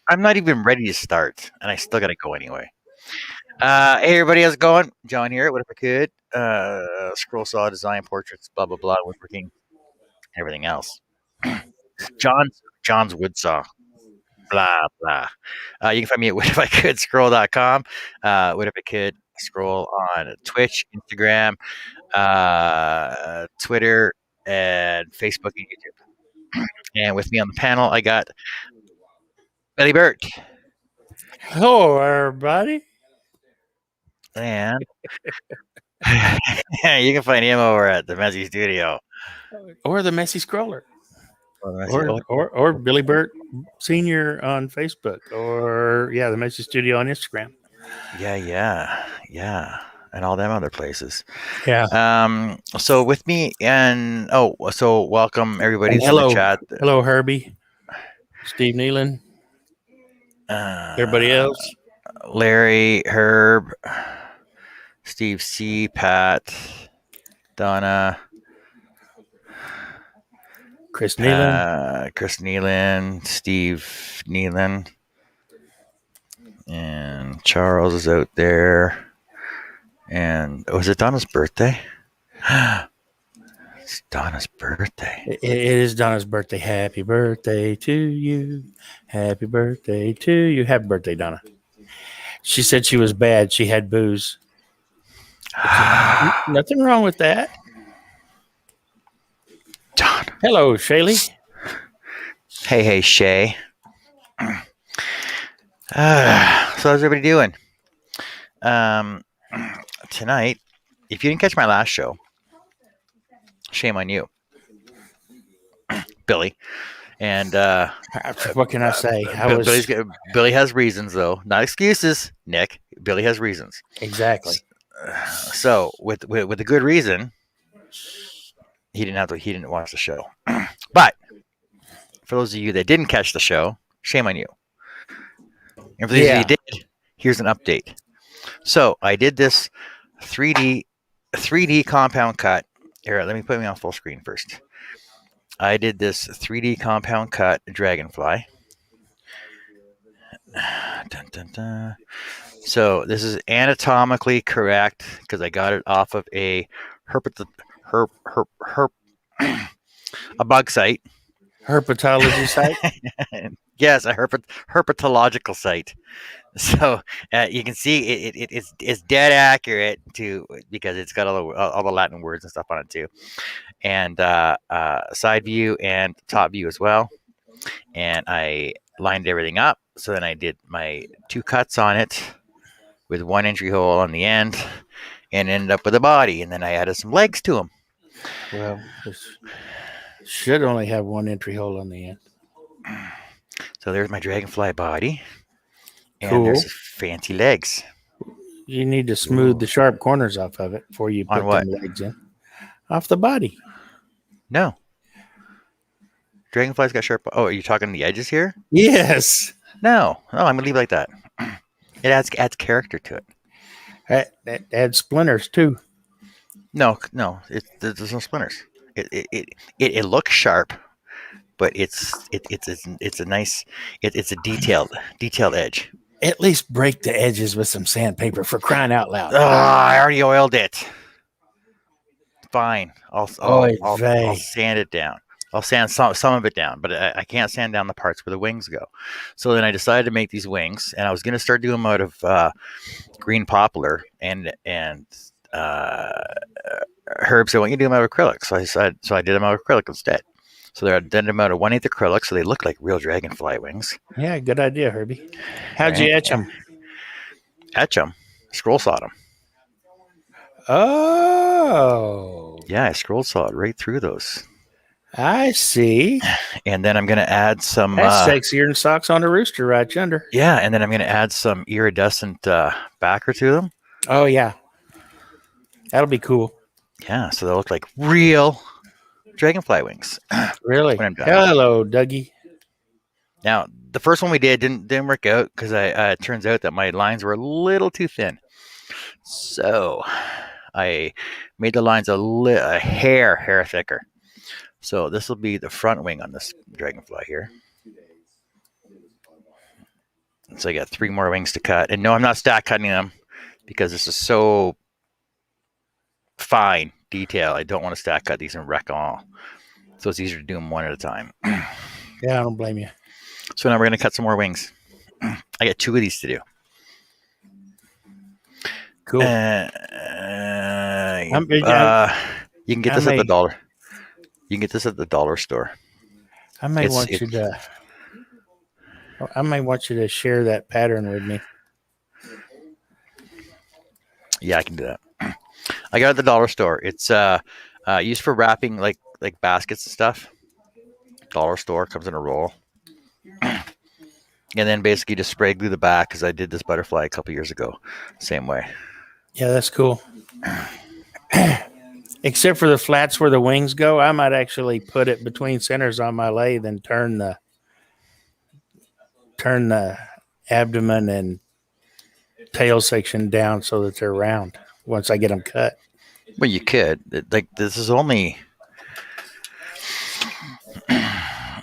I'm not even ready to start, and I still got to go anyway. Hey, everybody, how's it going? John here. What if I could? Scroll saw design portraits, blah blah blah, woodworking, everything else. John's wood saw, blah blah. You can find me at whatificould.scroll.com. What if I could scroll on Twitch, Instagram, Twitter, and Facebook and YouTube. And with me on the panel, I got Billy Burt Hello, everybody. and you can find him over at the Messy Studio. Or the Messy Scroller. Or Or Billy Burt Sr. on Facebook. Or, the Messy Studio on Instagram. yeah, and all them other places. Yeah. So with me and so welcome everybody And to the chat. Hello, Herbie. Steve Nealon. Everybody else. Larry, Herb, Steve C, Pat, Donna, Chris Nealon. Steve Nealon, and Charles is out there. And was it Donna's birthday? It's Donna's birthday. It is Donna's birthday. Happy birthday to you. Happy birthday to you. Happy birthday, Donna. She said she was bad. She had booze. Nothing wrong with that. Don. Hello, Shaylee. Hey, Shay. So how's everybody doing? Tonight, if you didn't catch my last show, shame on you, Billy. And what can I say? Billy has reasons, though, not excuses. Nick, Billy has reasons. Exactly. So with a good reason, he didn't watch the show. But for those of you that didn't catch the show, shame on you. And for those of you who did, here's an update. So I did this 3D compound cut. Here, let me put me on full screen first. I did this 3D compound cut Dragonfly. Dun, dun, dun. So this is anatomically correct because I got it off of a a bug site. Herpetology site? Yes, a herpetological site. So you can see it's dead accurate because it's got all the Latin words and stuff on it too, and side view and top view as well. And I lined everything up. So then I did my 2 cuts on it with 1 entry hole on the end, and ended up with a body. And then I added some legs to them. Well, this should only have 1 entry hole on the end. So there's my Dragonfly body. And cool. There's fancy legs. You need to smooth the sharp corners off of it before you put them legs in. Off the body. No. Dragonfly's got sharp. Oh, are you talking the edges here? Yes. No, I'm gonna leave it like that. It adds character to it. That adds splinters too. No, there's no splinters. It looks sharp, but it's a nice. It's a detailed edge. At least break the edges with some sandpaper, for crying out loud. Oh, I already oiled it. Fine, I'll sand it down. I'll sand some of it down, but I can't sand down the parts where the wings go. So then I decided to make these wings, and I was going to start doing them out of green poplar, and Herb said, "Why don't you do them out of acrylic?" So I did them out of acrylic instead. So they're done them out of 1/8 acrylic, so they look like real dragonfly wings. Yeah, good idea, Herbie. How'd you etch them? Etch them, scroll saw them. Oh, yeah, I scroll saw right through those. I see. And then I'm going to add some... That's sexier than socks on a rooster right yonder. Yeah, and then I'm going to add some iridescent backer to them. Oh, yeah. That'll be cool. Yeah, so they'll look like real dragonfly wings. Really? Hello, Dougie. Now, the first one we did didn't work out because it turns out that my lines were a little too thin. So I made the lines a hair thicker. So this will be the front wing on this dragonfly here. So I got 3 more wings to cut. And no, I'm not stack cutting them because this is so fine detail. I don't want to stack cut these and wreck them all. So it's easier to do them one at a time. Yeah, I don't blame you. So now we're going to cut some more wings. I got 2 of these to do. Cool. You can get this at the dollar. You can get this at the dollar store. I may want you to share that pattern with me. Yeah, I can do that. I got it at the dollar store. It's used for wrapping like baskets and stuff. Dollar store, comes in a roll. And then basically just spray glue the back because I did this butterfly a couple years ago. Same way. Yeah, that's cool. Except for the flats where the wings go, I might actually put it between centers on my lathe and turn the abdomen and tail section down so that they're round once I get them cut. Well, you could. This is only...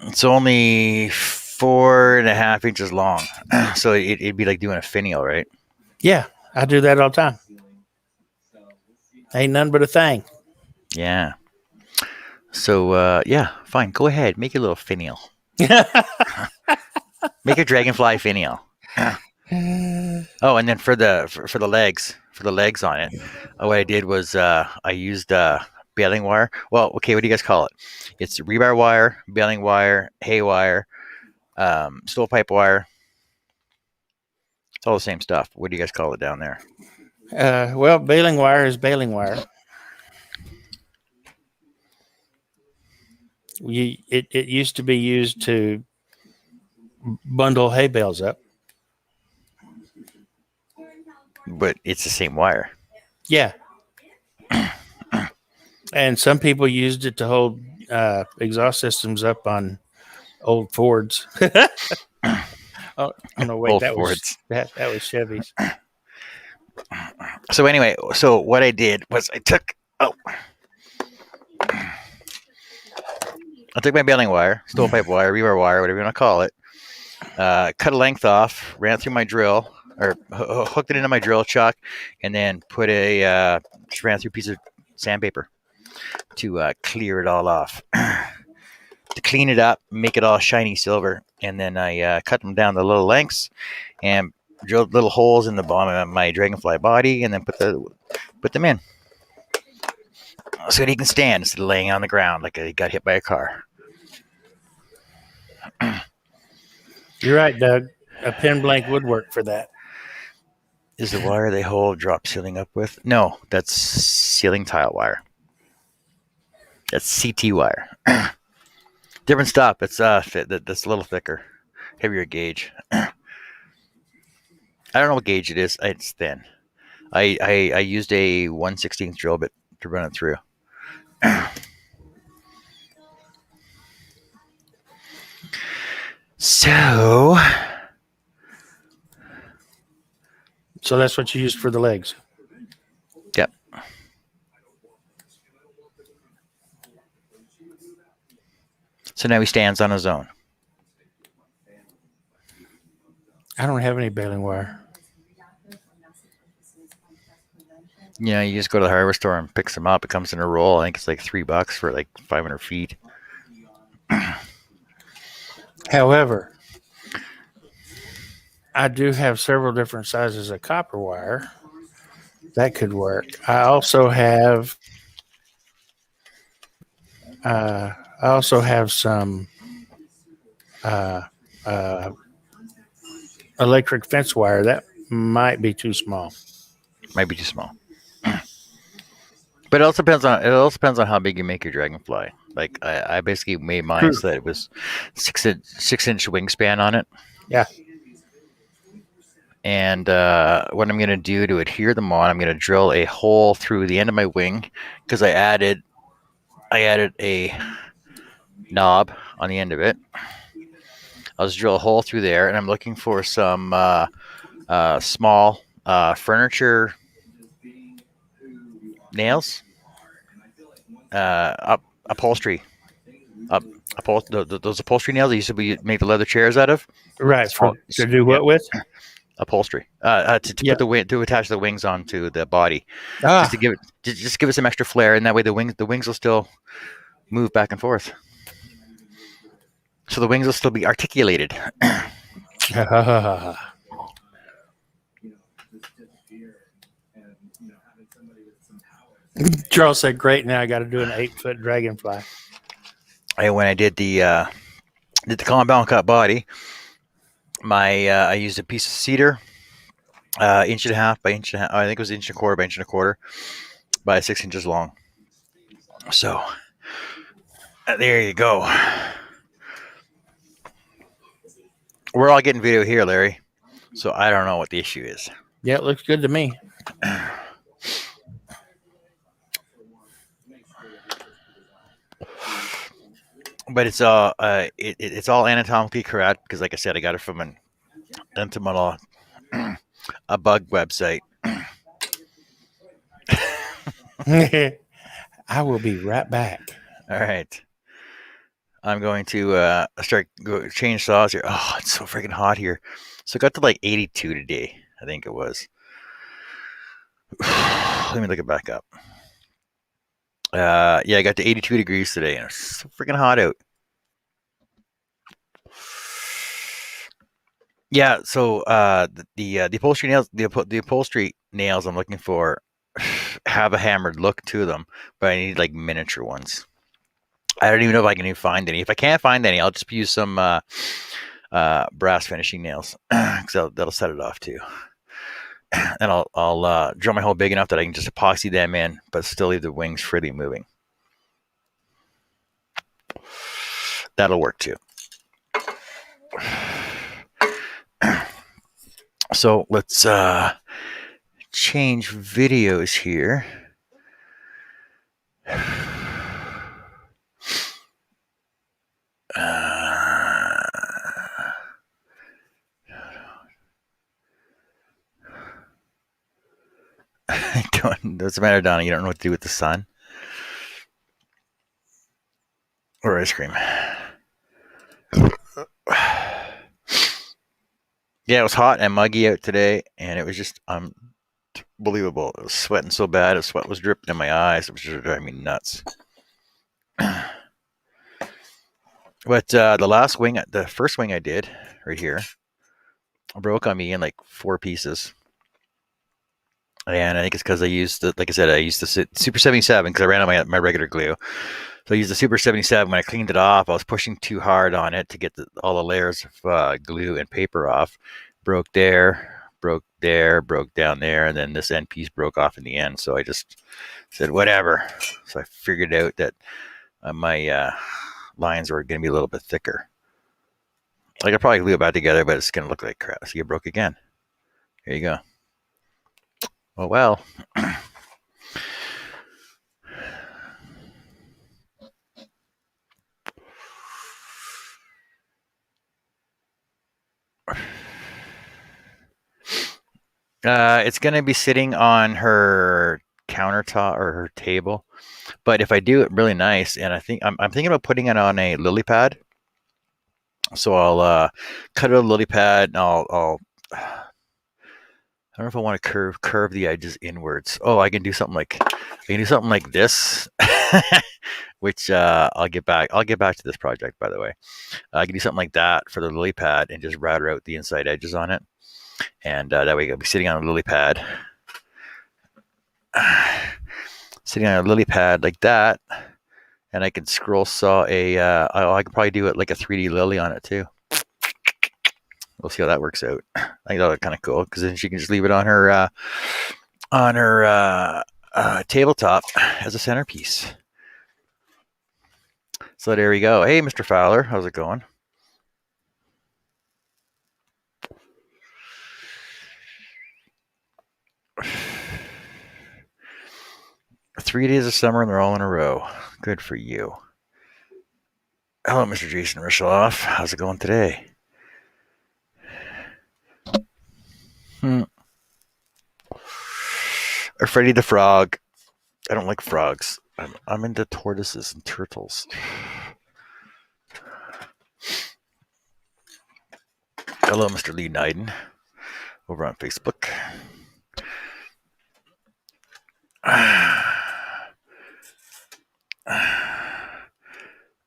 It's only 4.5 inches long. So it'd be like doing a finial, right? Yeah, I do that all the time. Ain't none but a thing. Yeah. So, yeah, fine. Go ahead. Make a little finial. Make a dragonfly finial. Oh, and then for the legs on it, what I did was I used baling wire. Well, okay, what do you guys call it? It's rebar wire, baling wire, hay wire, stovepipe wire. It's all the same stuff. What do you guys call it down there? Well, baling wire is baling wire. It used to be used to bundle hay bales up. But it's the same wire. Yeah. And some people used it to hold exhaust systems up on old Fords. Oh no! Wait, Old that Fords. was Chevys. So anyway, so what I did was I took my baling wire, stovepipe wire, rebar wire, whatever you want to call it. Cut a length off, ran through my drill, or hooked it into my drill chuck, and then put just ran through a piece of sandpaper to clear it all off. To clean it up, make it all shiny silver, and then I cut them down to little lengths and drilled little holes in the bottom of my Dragonfly body, and then put them in so that he can stand instead of laying on the ground like he got hit by a car. You're right, Doug. A pin blank would work for that. Is the wire they hold drop ceiling up with? No, that's ceiling tile wire. That's CT wire. Different stuff. It's that's a little thicker, heavier gauge. I don't know what gauge it is. It's thin. I used a 1/16 drill bit to run it through. So that's what you used for the legs. Yep. So now he stands on his own. I don't have any baling wire. You know, you just go to the hardware store and picks them up. It comes in a roll. I think it's like $3 for like 500 feet. However, I do have several different sizes of copper wire. That could work. I also have some electric fence wire. That might be too small. Might be too small. But it also depends on how big you make your Dragonfly. Like I basically made mine so that it was 6-inch wingspan on it. Yeah. And what I'm going to do to adhere them on, I'm going to drill a hole through the end of my wing because I added a knob on the end of it. I'll just drill a hole through there, and I'm looking for some small furniture upholstery Those upholstery nails that used to be make the leather chairs out of. Right. Small, To do yeah, what with? upholstery. To Yeah. put the wing to attach the wings onto the body, just Ah. to give it just give it some extra flair, and that way the wings will still move back and forth. So the wings will still be articulated. Charles said, "Great. Now I got to do an 8-foot dragonfly." And when I did the compound cut body, I used a piece of cedar, inch and a half by inch and a half. I think it was inch and a quarter by inch and a quarter by 6 inches long. So there you go. We're all getting video here, Larry. So I don't know what the issue is. Yeah, it looks good to me. But it's all anatomically correct because, like I said, I got it from an entomolog, a bug website. I will be right back. All right, I'm going to change saws here. Oh, it's so freaking hot here. So it got to like 82 today. I think it was. Let me look it back up. Yeah, I got to 82 degrees today, and it's so freaking hot out. Yeah, so the upholstery nails, the upholstery nails I'm looking for have a hammered look to them, but I need like miniature ones. I don't even know if I can even find any. If I can't find any, I'll just use some brass finishing nails because that'll set it off too. And I'll drill my hole big enough that I can just epoxy them in, but still leave the wings freely moving. That'll work too. So let's change videos here. What's the matter, Donna? You don't know what to do with the sun or ice cream? Yeah, it was hot and muggy out today, and it was just unbelievable. It was sweating so bad, the sweat was dripping in my eyes. It was just driving me nuts. But the first wing I did right here, broke on me in like 4 pieces. And I think it's because I used like I said, I used the Super 77 because I ran out of my regular glue. So I used the Super 77. When I cleaned it off, I was pushing too hard on it to get all the layers of glue and paper off. Broke there, broke down there, and then this end piece broke off in the end. So I just said, whatever. So I figured out that my lines were going to be a little bit thicker. I could probably glue it back together, but it's going to look like crap. So it broke again. Here you go. Oh, well. It's going to be sitting on her countertop or her table. But if I do it really nice, and I'm thinking about putting it on a lily pad. So I'll cut it a lily pad, and I'll I don't know if I want to curve the edges inwards. Oh, I can do something like this, which I'll get back. I'll get back to this project, by the way. I can do something like that for the lily pad and just router out the inside edges on it, and that way I'll be sitting on a lily pad, sitting on a lily pad like that, and I can scroll saw I can probably do it like a 3D lily on it too. We'll see how that works out. I think that'll be kind of cool because then she can just leave it on her tabletop as a centerpiece. So there we go. Hey, Mr. Fowler, how's it going? Three days of summer and they're all in a row. Good for you. Hello, Mr. Jason Risheloff. How's it going today? Or Freddy the Frog. I don't like frogs. I'm into tortoises and turtles. Hello, Mr. Lee Nyden, over on Facebook.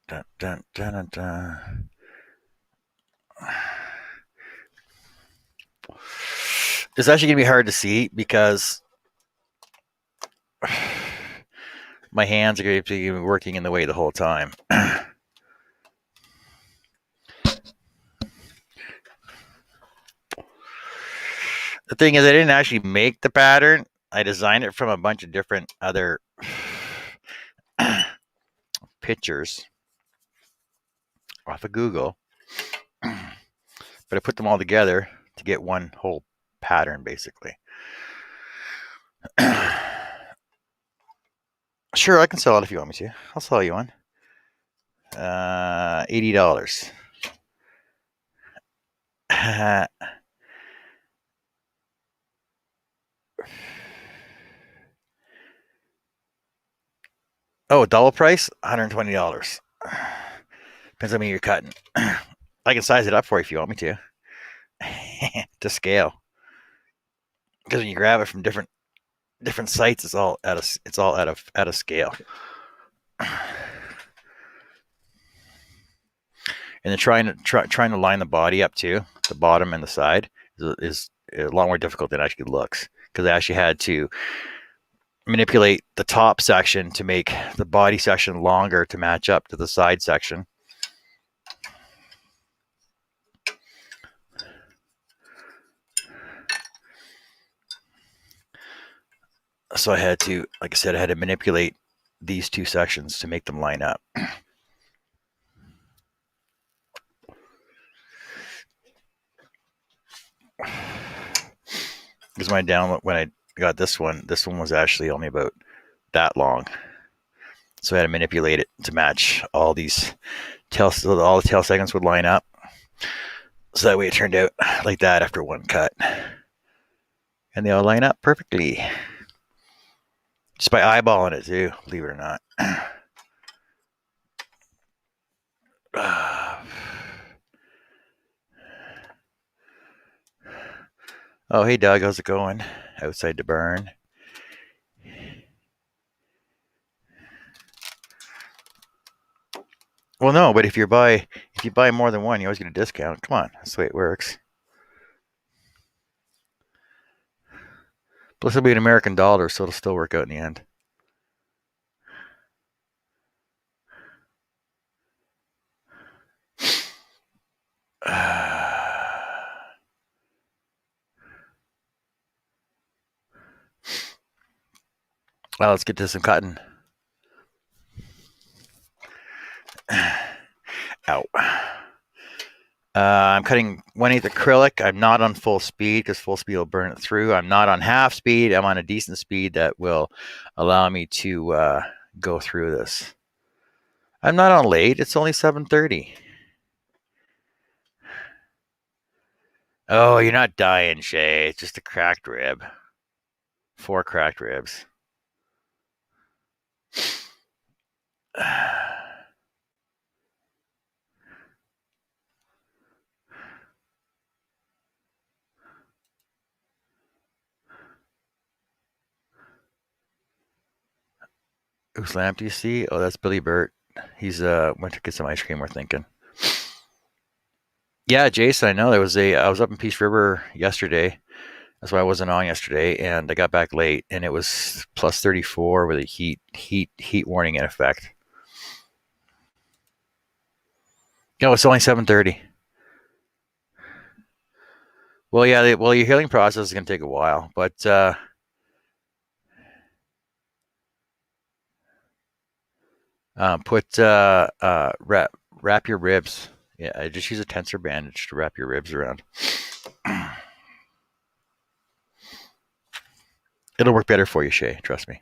Dun, dun, dun, dun, dun. It's actually going to be hard to see because my hands are going to be working in the way the whole time. The thing is, I didn't actually make the pattern. I designed it from a bunch of different other pictures off of Google, but I put them all together to get one whole pattern, basically. Sure, I can sell it if you want me to. I'll sell you one. $80. Oh, double price, $120. Depends on me you're cutting. I can size it up for you if you want me to. To scale. Because when you grab it from different sites, it's all out of scale. And then trying to line the body up too, the bottom and the side is a lot more difficult than it actually looks, because I actually had to manipulate the top section to make the body section longer to match up to the side section. So I had to, like I said, I had to manipulate these two sections to make them line up. Because when I got this one was actually only about that long. So I had to manipulate it to match all these all the tail segments would line up. So that way it turned out like that after one cut. And they all line up perfectly. Just by eyeballing it too, believe it or not. Oh, hey Doug, how's it going? Outside the barn. Well, no, but if you buy more than one, you always get a discount. Come on, that's the way it works. Plus, it'll be an American dollar, so it'll still work out in the end. Well, let's get to some cutting. Ow. I'm cutting 1/8 acrylic. I'm not on full speed because full speed will burn it through. I'm not on half speed. I'm on a decent speed that will allow me to go through this. I'm not on late. It's only 7:30. Oh, you're not dying, Shay. It's just a cracked rib. 4 cracked ribs. Whose lamp do you see? Oh, that's Billy Burt. He's went to get some ice cream, we're thinking. Yeah, Jason, I know I was up in Peace River yesterday. That's why I wasn't on yesterday, and I got back late, and it was plus 34 with a heat warning in effect. No, it's only 7:30. Well, yeah, your healing process is going to take a while, but wrap your ribs. Yeah, I just use a tensor bandage to wrap your ribs around. It'll work better for you, Shay. Trust me.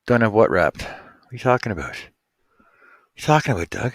Don't have what wrapped? What are you talking about? What are you talking about, Doug?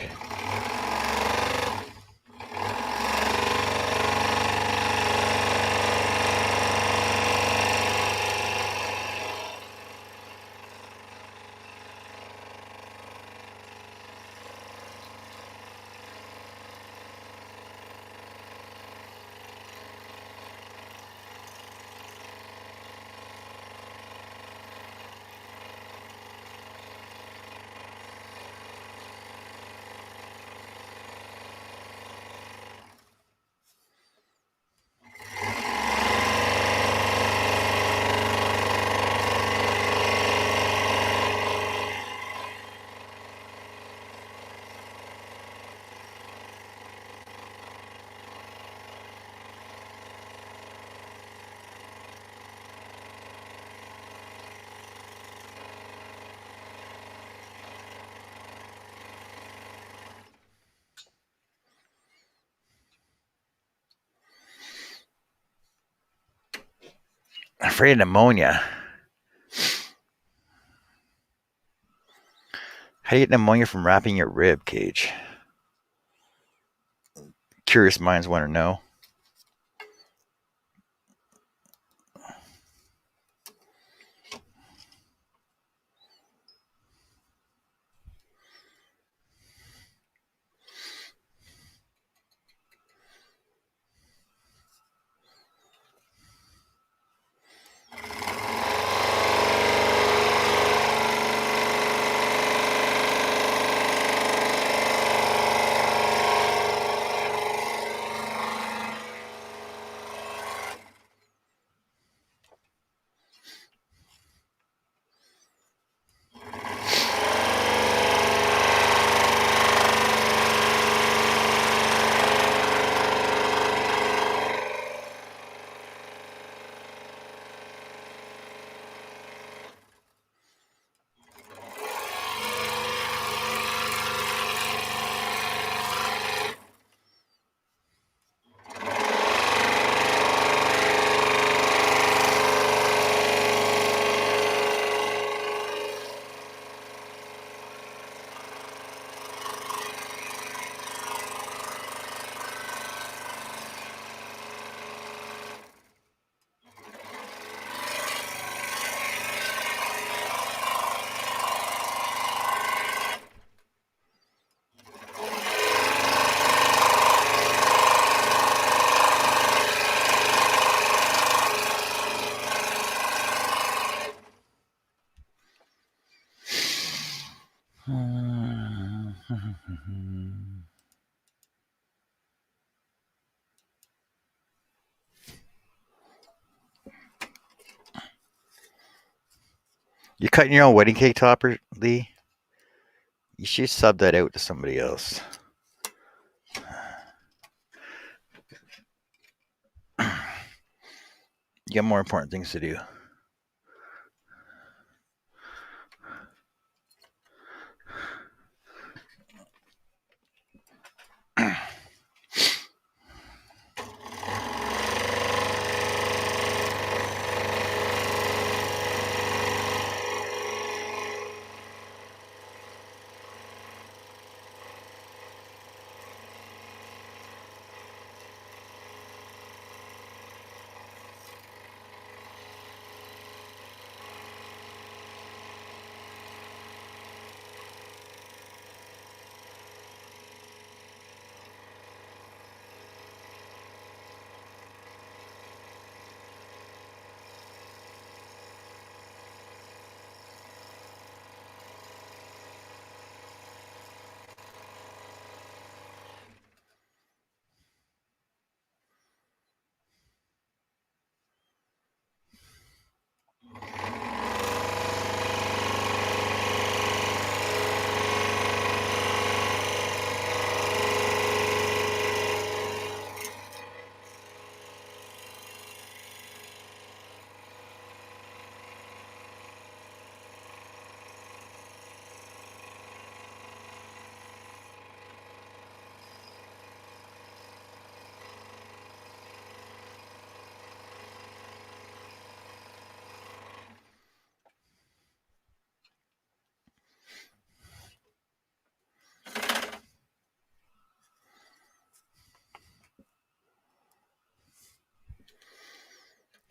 Afraid of pneumonia. How do you get pneumonia from wrapping your rib cage? Curious minds want to know. You cutting your own wedding cake topper, Lee? You should sub that out to somebody else. You got more important things to do.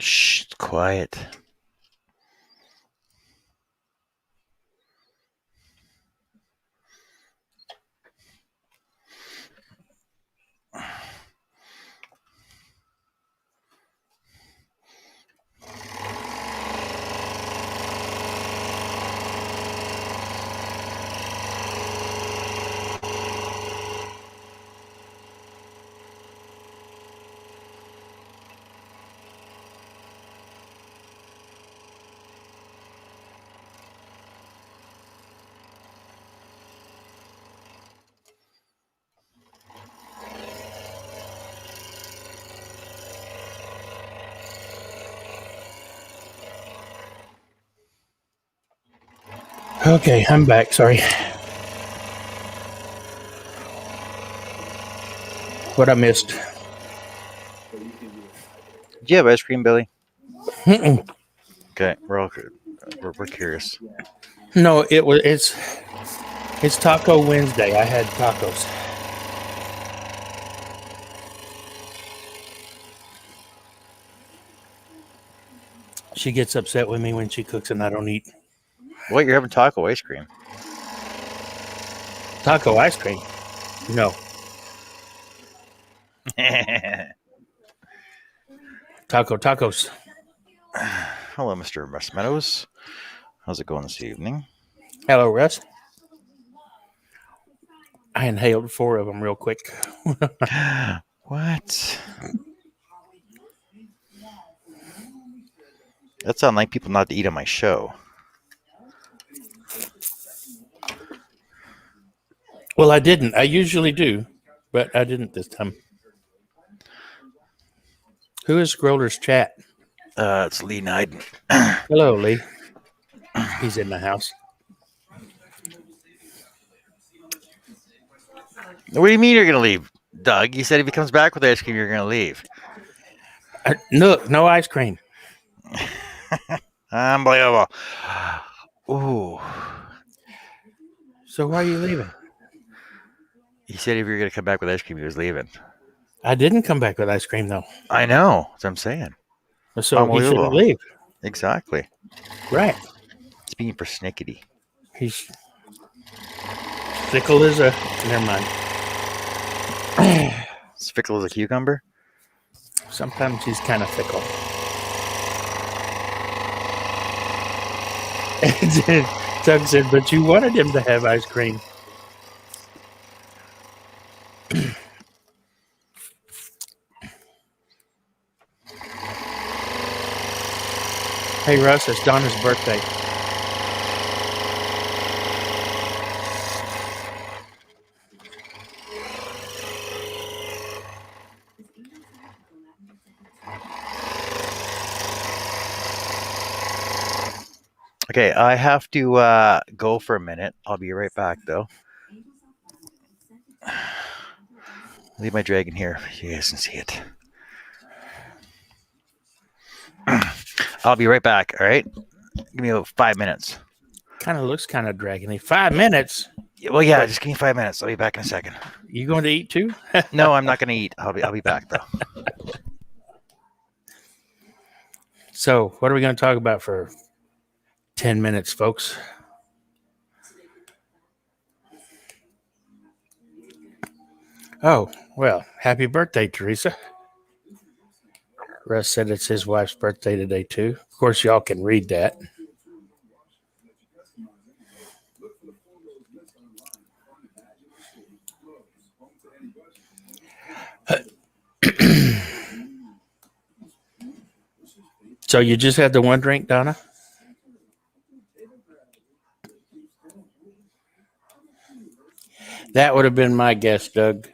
Shh, it's quiet. Okay, I'm back. Sorry. What I missed. Do you have ice cream, Billy? Mm-mm. Okay, we're all good. We're curious. No, it's Taco Wednesday. I had tacos. She gets upset with me when she cooks and I don't eat What, you're having taco ice cream? taco ice cream. No, tacos. Hello, Mr. Russ Meadows. How's it going this evening? Hello, Russ. I inhaled 4 of them real quick. What? That sounds like people not to eat on my show. Well, I didn't. I usually do, but I didn't this time. Who is Scroller's chat? It's Lee Nyden. Hello, Lee. He's in the house. What do you mean you're gonna leave, Doug? You said if he comes back with ice cream, you're gonna leave. No ice cream. Unbelievable. Ooh. So why are you leaving? He said if you're gonna come back with ice cream, he was leaving. I didn't come back with ice cream though. I know. That's what I'm saying. So he shouldn't Unbelievable. leave. Exactly. Right. It's being persnickety. He's fickle as a. Never mind. It's fickle as a cucumber. Sometimes he's kind of fickle. Doug said, but you wanted him to have ice cream. Hey, Russ, it's Donna's birthday. Okay, I have to go for a minute. I'll be right back, though. Leave my dragon here. You guys can see it. I'll be right back. All right. Give me about 5 minutes. Kind of looks kind of dragony. 5 minutes. Well, yeah, just give me 5 minutes. I'll be back in a second. You going to eat too? No, I'm not going to eat. I'll be back though. So, what are we going to talk about for 10 minutes, folks? Oh, well, happy birthday, Teresa. Russ said it's his wife's birthday today, too. Of course, y'all can read that. So, you just had the one drink, Donna? That would have been my guess, Doug.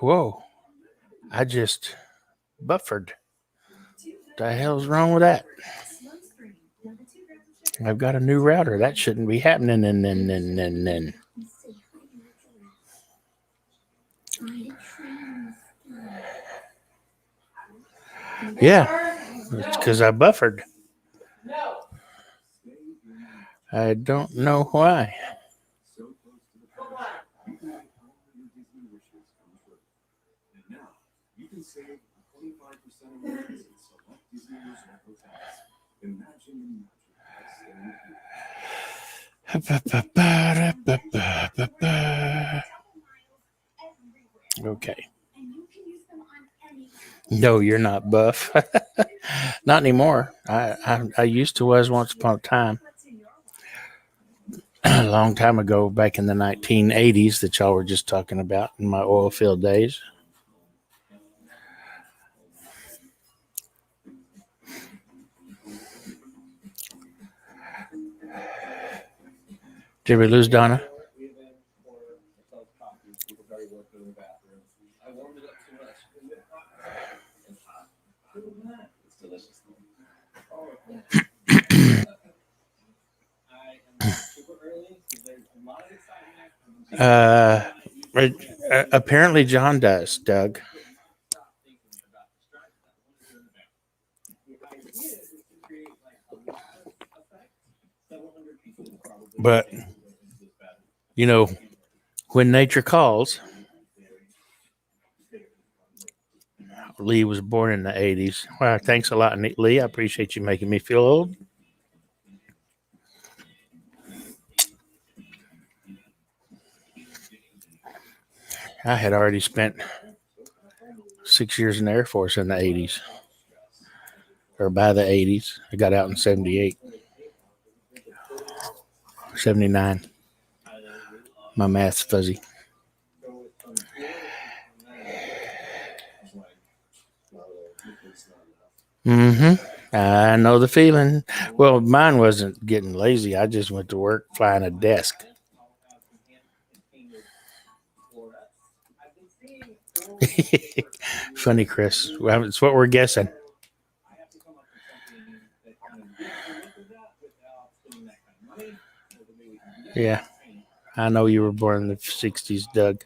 Whoa. I just buffered. What the hell's wrong with that? I've got a new router. That shouldn't be happening. And. Yeah, it's because I buffered. I don't know why. Okay. No, you're not buff. Not anymore. I used to was once upon a time. A long time ago, back in the 1980s that y'all were just talking about in my oil field days. Did we lose Donna? Uh, apparently John does, Doug. But you know, when nature calls, Lee was born in the 80s. Wow, thanks a lot, Lee. I appreciate you making me feel old. I had already spent 6 years in the Air Force in the 80s, or by the 80s. I got out in 78, 79. My math's fuzzy. Mm-hmm. I know the feeling. Well, mine wasn't getting lazy. I just went to work flying a desk. Funny, Chris. Well, it's what we're guessing. Yeah, I know you were born in the 60s, Doug.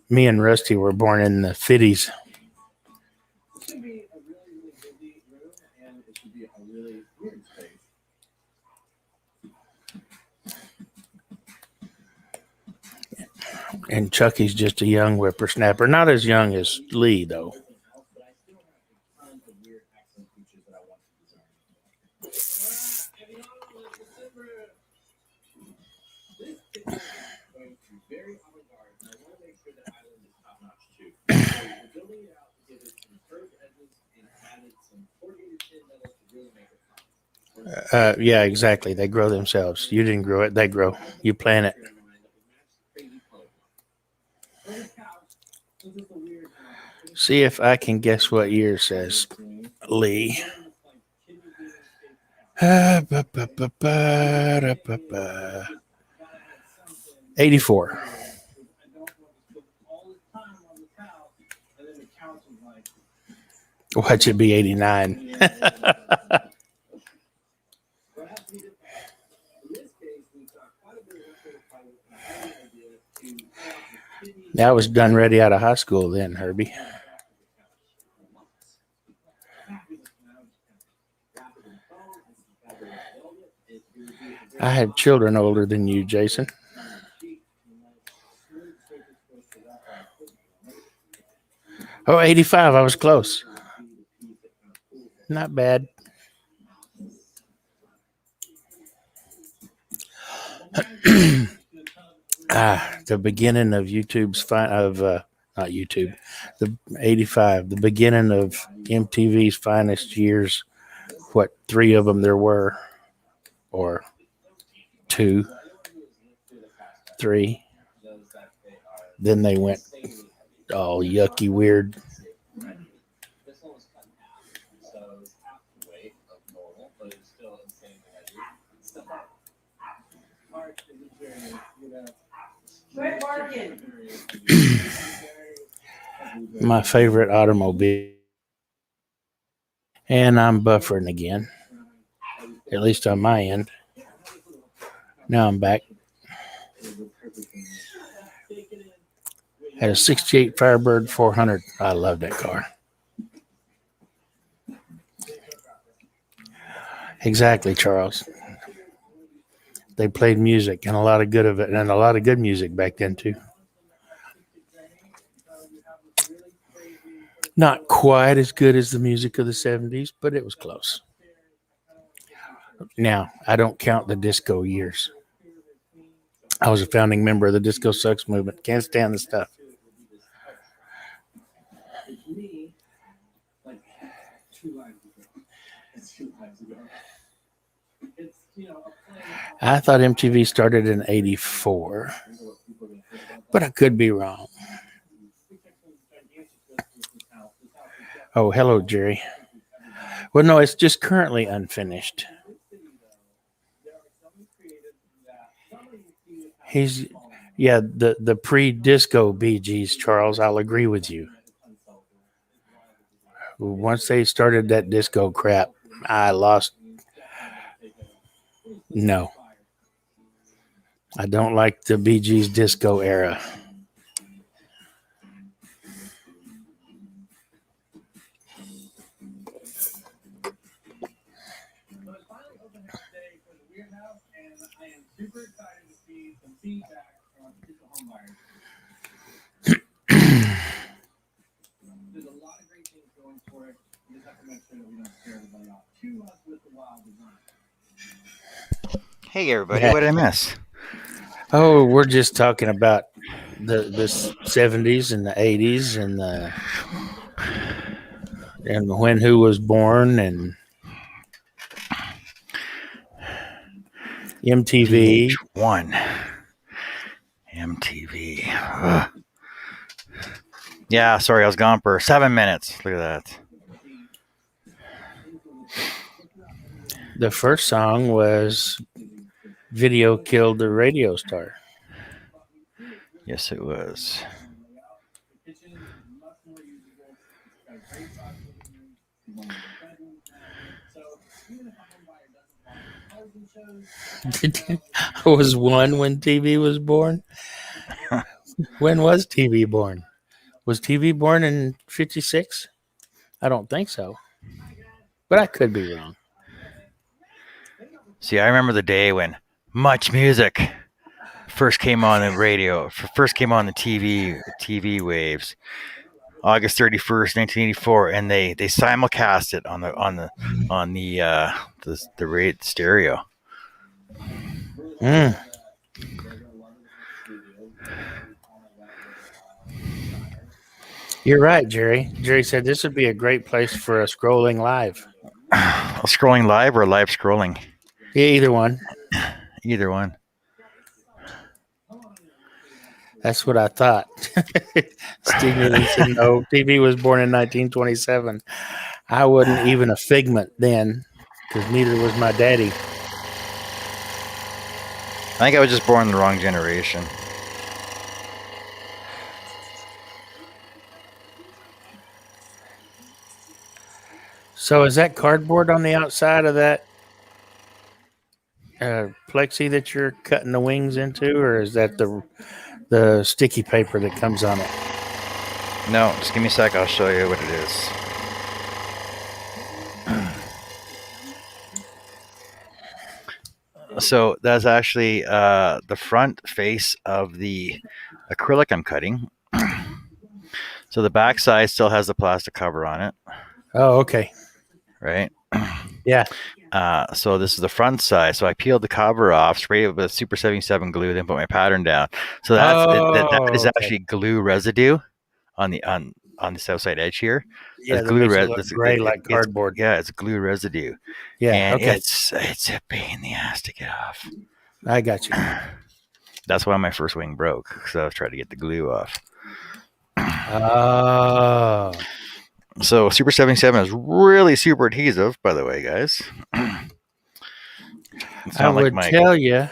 Me and Rusty were born in the 50s. And Chucky's just a young whippersnapper. Not as young as Lee, though. Yeah, exactly. They grow themselves. You didn't grow it, they grow. You plant it. See if I can guess what year, says Lee. 84. Watch it be 89. I was done ready out of high school then, Herbie. I had children older than you, Jason. Oh, 85. I was close. Not bad. The beginning of not YouTube, the 85, the beginning of MTV's finest years. What, 3 of them there were, or 2, 3. Then they went all yucky, weird. My favorite automobile. And I'm buffering again, at least on my end. Now I'm back. Had a 68 Firebird 400. I love that car. Exactly, Charles. They played music, and a lot of good of it, and a lot of good music back then too. Not quite as good as the music of the 70s, but it was close. Now, I don't count the disco years. I was a founding member of the Disco Sucks movement. Can't stand the stuff. I thought MTV started in 84, but I could be wrong. Oh, hello, Jerry. Well, no, it's just currently unfinished. He's yeah, the pre-disco Bee Gees, Charles. I'll agree with you. Once they started that disco crap, I lost. No, I don't like the Bee Gees disco era. Hey, everybody, Yeah. what did I miss? Oh, we're just talking about the 70s and the 80s and when who was born and MTV. VH1. MTV. Ugh. Yeah, sorry, I was gone for 7 minutes. Look at that. The first song was Video Killed the Radio Star. Yes, it was. I was one when TV was born. When was TV born? Was TV born in 56? I don't think so. But I could be wrong. See, I remember the day when Much Music first came on the radio, first came on the TV waves, August 31st, 1984, and they simulcast it on the rate stereo. Mm. You're right, Jerry. Jerry said this would be a great place for a scrolling live. A scrolling live or live scrolling? Yeah, either one. Either one. That's what I thought. Steve Neely said no. TV was born in 1927. I wasn't even a figment then because neither was my daddy. I think I was just born in the wrong generation. So is that cardboard on the outside of that plexi that you're cutting the wings into, or is that the sticky paper that comes on it? No, just give me a sec. I'll show you what it is. So that's actually the front face of the acrylic I'm cutting. So the back side still has the plastic cover on it. Oh, okay. Right? Yeah. So this is the front side. So I peeled the cover off, sprayed it with Super 77 glue, then put my pattern down. So that is actually glue residue on the south side edge here. Yeah, That's that makes it look gray like cardboard. It's glue residue. Yeah, and okay. it's a pain in the ass to get off. I got you. That's why my first wing broke, because I was trying to get the glue off. Oh. So Super 77 is really super adhesive, by the way, guys. It's I would tell you.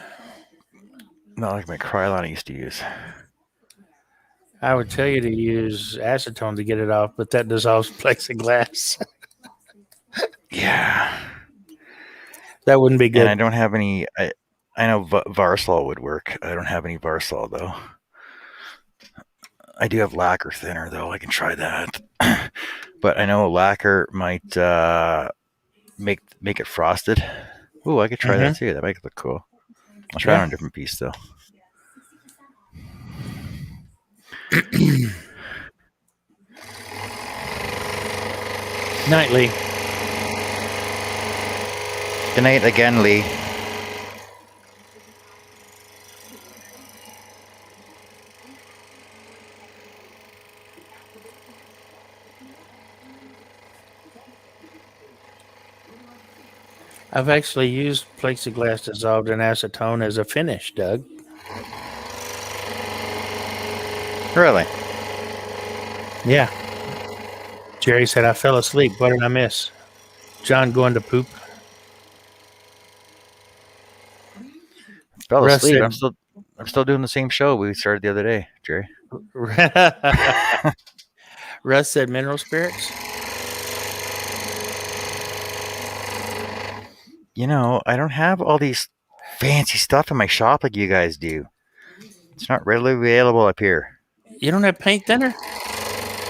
Not like my Krylon I used to use. I would tell you to use acetone to get it off, but that dissolves plexiglass. Yeah. That wouldn't be good. And I don't have any. I know Varsol would work. I don't have any Varsol, though. I do have lacquer thinner, though. I can try that. But I know lacquer might make it frosted. Ooh, I could try that too. That might look cool. I'll try it on a different piece, though. Night, Lee. Good night again, Lee. I've actually used plexiglass dissolved in acetone as a finish, Doug. Really? Yeah. Jerry said, I fell asleep. What did I miss? John going to poop. Fell asleep. I'm still I'm still doing the same show we started the other day, Jerry. Russ said mineral spirits. I don't have all these fancy stuff in my shop like you guys do. It's not readily available up here. You don't have paint thinner?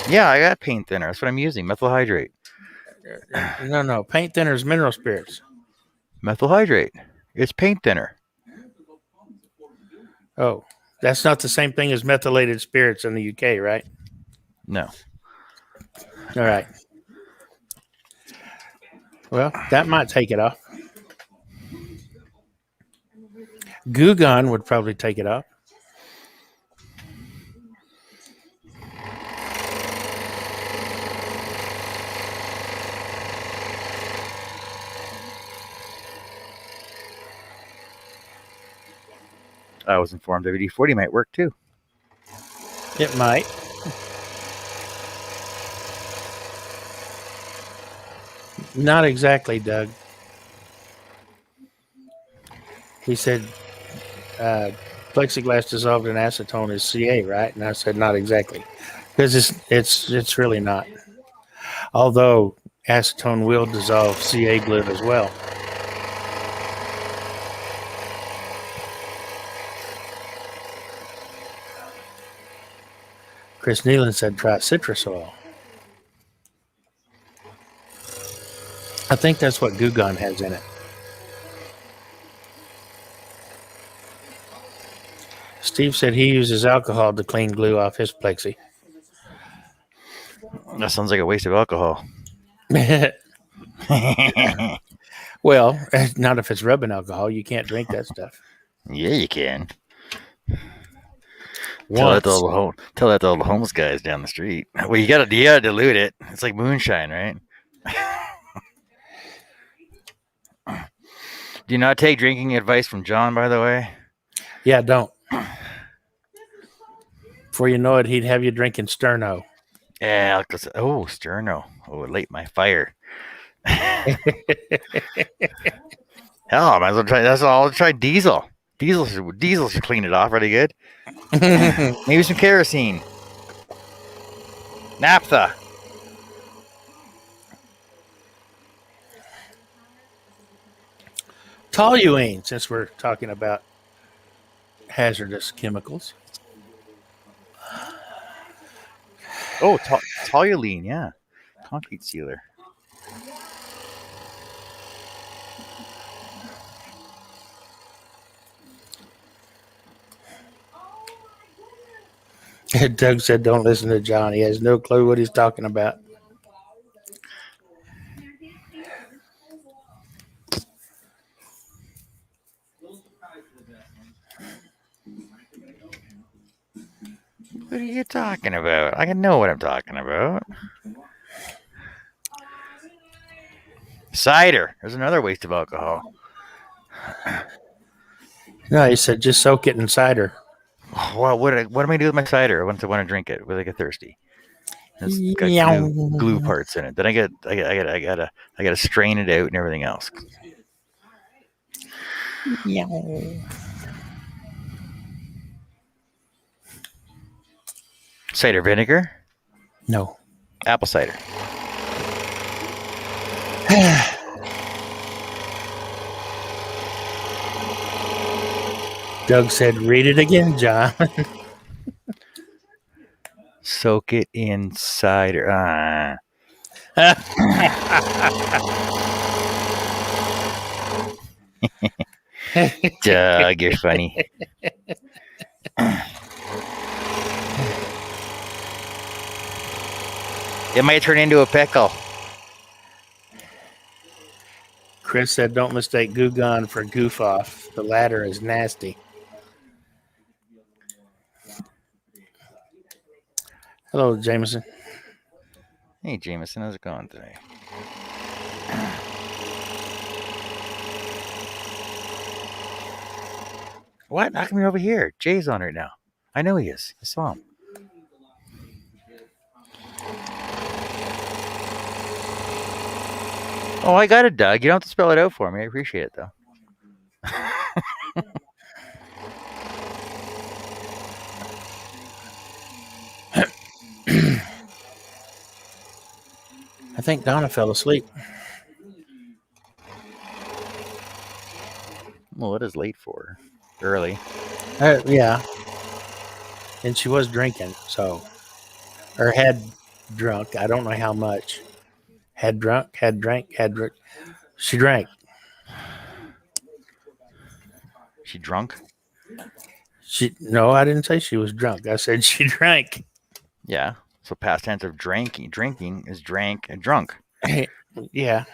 Yeah, I got paint thinner. That's what I'm using. Methyl hydrate. No. Paint thinner is mineral spirits. Methyl hydrate. It's paint thinner. Oh, that's not the same thing as methylated spirits in the UK, right? No. All right. Well, that might take it off. Goo Gone would probably take it off. I was informed WD-40 might work too. It might. Not exactly, Doug. He said plexiglass dissolved in acetone is CA, right? And I said not exactly, because it's really not. Although acetone will dissolve CA glue as well. Chris Nealon said try citrus oil. I think that's what Goo Gone has in it. Steve said he uses alcohol to clean glue off his plexi. That sounds like a waste of alcohol. Well, not if it's rubbing alcohol. You can't drink that stuff. Yeah, you can. Tell that to all the homeless guys down the street. Well, you gotta dilute it. It's like moonshine, right? Do you not take drinking advice from John, by the way? Yeah, don't. Before you know it, he'd have you drinking Sterno. Yeah, oh, Sterno. Oh, light my fire. Hell, I might as well try. That's all. I'll try diesel. Diesel should clean it off pretty good. Maybe some kerosene. Naphtha. Toluene, since we're talking about hazardous chemicals. Oh, toluene, yeah. Concrete sealer. Doug said don't listen to John. He has no clue what he's talking about. What are you talking about? I can know what I'm talking about. Cider. There's another waste of alcohol. No, he said just soak it in cider. Well, what am I doing with my cider? I want to drink it when I get thirsty. It's got glue parts in it. Then I gotta strain it out and everything else. Cider vinegar? No. Apple cider. Doug said, read it again, John. Soak it in cider. Doug, you're funny. It might turn into a pickle. Chris said, don't mistake Goo Gone for Goof Off. The latter is nasty. Hello, Jameson. Hey, Jameson, how's it going today? What? How come you're over here? Jay's on right now. I know he is. I saw him. Oh, I got it, Doug. You don't have to spell it out for me. I appreciate it, though. I think Donna fell asleep. Well, it is late for her. Early. Yeah, and she was drinking, so or had drunk. I don't know how much. Had drunk, had drank, had drink. She drank. She drunk? She no, I didn't say she was drunk. I said she drank. Yeah. So past tense of drinking is drank and drunk. Yeah.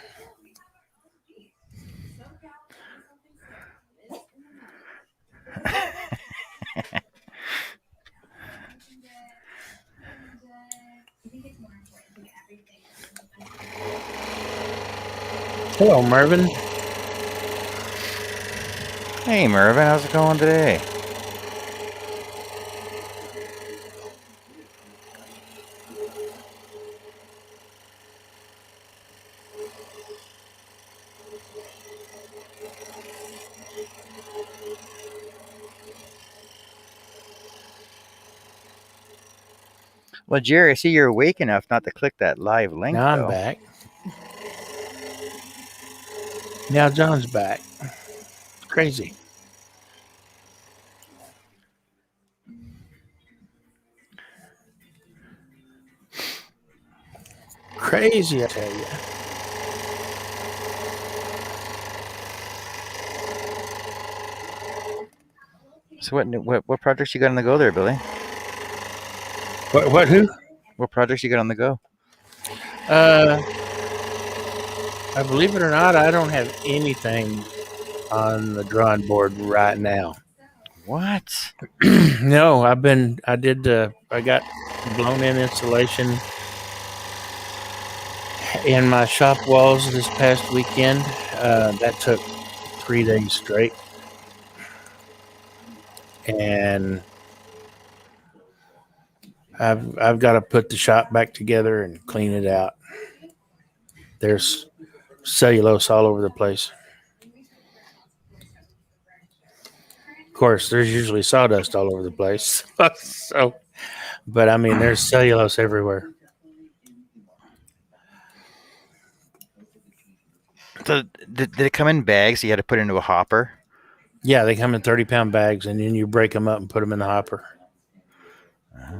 Hello, Mervin. Hey Mervin, how's it going today? Well, Jerry, I see you're awake enough not to click that live link, Now I'm though. back. Now John's back. Crazy. Crazy, I tell you. So what projects you got on the go there, Billy? What who? What projects you got on the go? I believe it or not, I don't have anything on the drawing board right now. What? No, I got blown in insulation in my shop walls this past weekend. That took 3 days straight. And I've got to put the shop back together and clean it out. There's cellulose all over the place. Of course, there's usually sawdust all over the place. So, but I mean, there's cellulose everywhere. So did it come in bags? You had to put it into a hopper? Yeah, they come in 30-pound bags, and then you break them up and put them in the hopper. I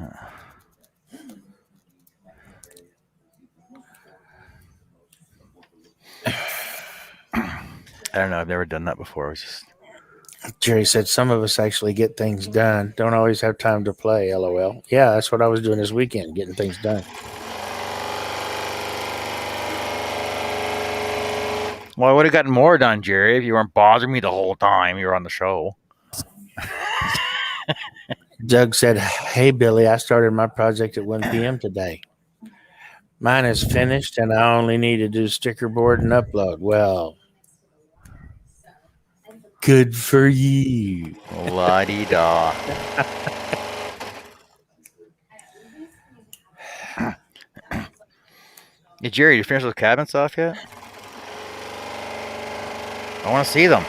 don't know. I've never done that before. It was just Jerry said some of us actually get things done. Don't always have time to play. LOL. Yeah, that's what I was doing this weekend, getting things done. well, I would have gotten more done, Jerry, if you weren't bothering me the whole time you were on the show. Doug said, "Hey Billy, I started my project at 1 p.m. today. Mine is finished, and I only need to do sticker board and upload." Well, good for you. La-di-da. Hey, Jerry, you finished those cabinets off yet? I want to see them.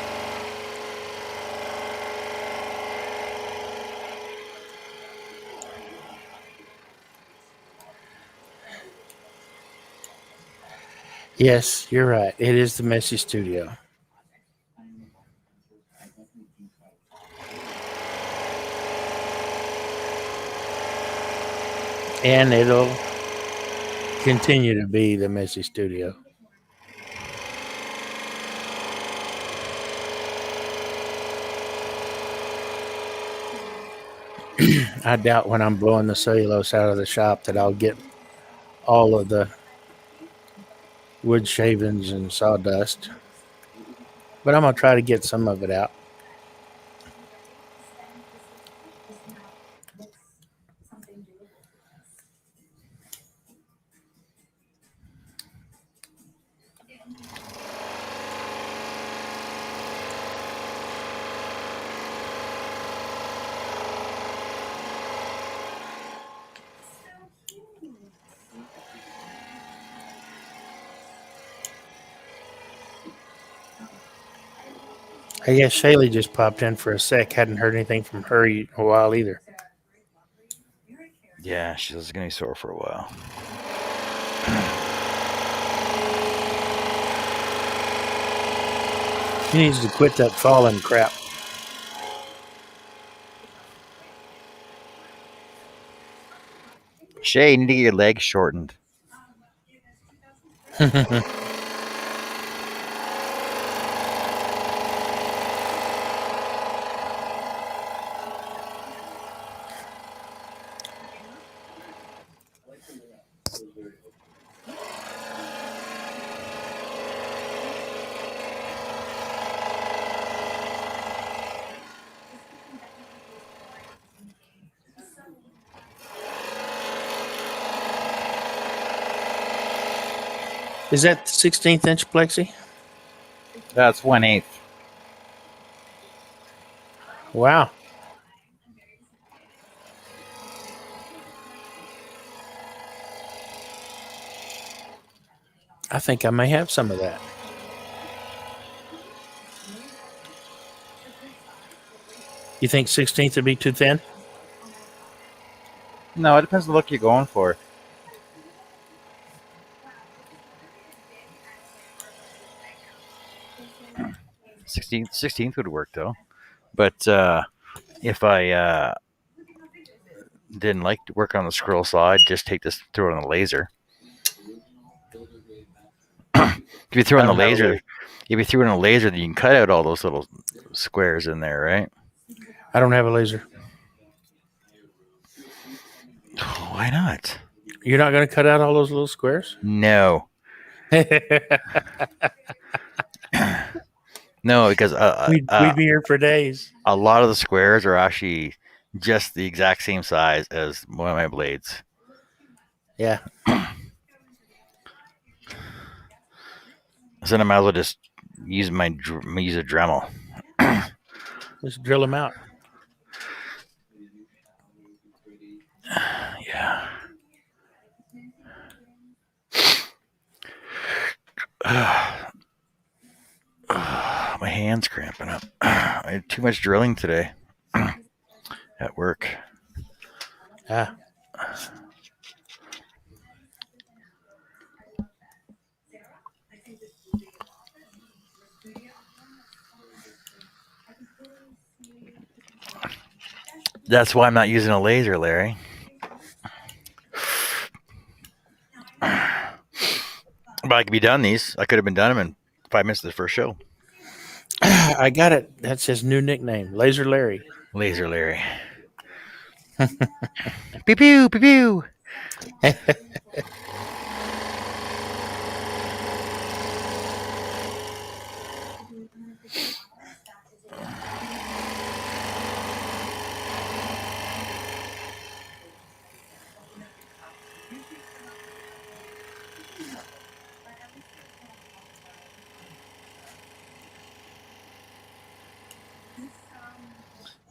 Yes, you're right. It is the messy studio. And it'll continue to be the messy studio. I doubt when I'm blowing the cellulose out of the shop that I'll get all of the wood shavings and sawdust. But I'm going to try to get some of it out. I guess Shaylee just popped in for a sec. Hadn't heard anything from her in a while either. Yeah, she's going to be sore for a while. He needs to quit that falling crap. Shay, you need to get your legs shortened. Is that 16th inch plexi? That's 1/8. Wow. I think I may have some of that. You think 16th would be too thin? No, it depends on the look you're going for. 16th would work though. But if I didn't like to work on the scroll saw, I'd just take this, throw it on the laser. If you throw in the laser, if you threw in a laser, then you can cut out all those little squares in there, right? I don't have a laser. Why not? You're not going to cut out all those little squares? No. No, because we'd be here for days. A lot of the squares are actually just the exact same size as one of my blades. Yeah. So I might as well just use a Dremel. Just drill them out. Yeah. My hand's cramping up. I had too much drilling today at work. Ah. That's why I'm not using a laser, Larry. But I could be done these. I could have been done them in 5 minutes of the first show. I got it. That's his new nickname, Laser Larry. Laser Larry. Pew pew pew pew.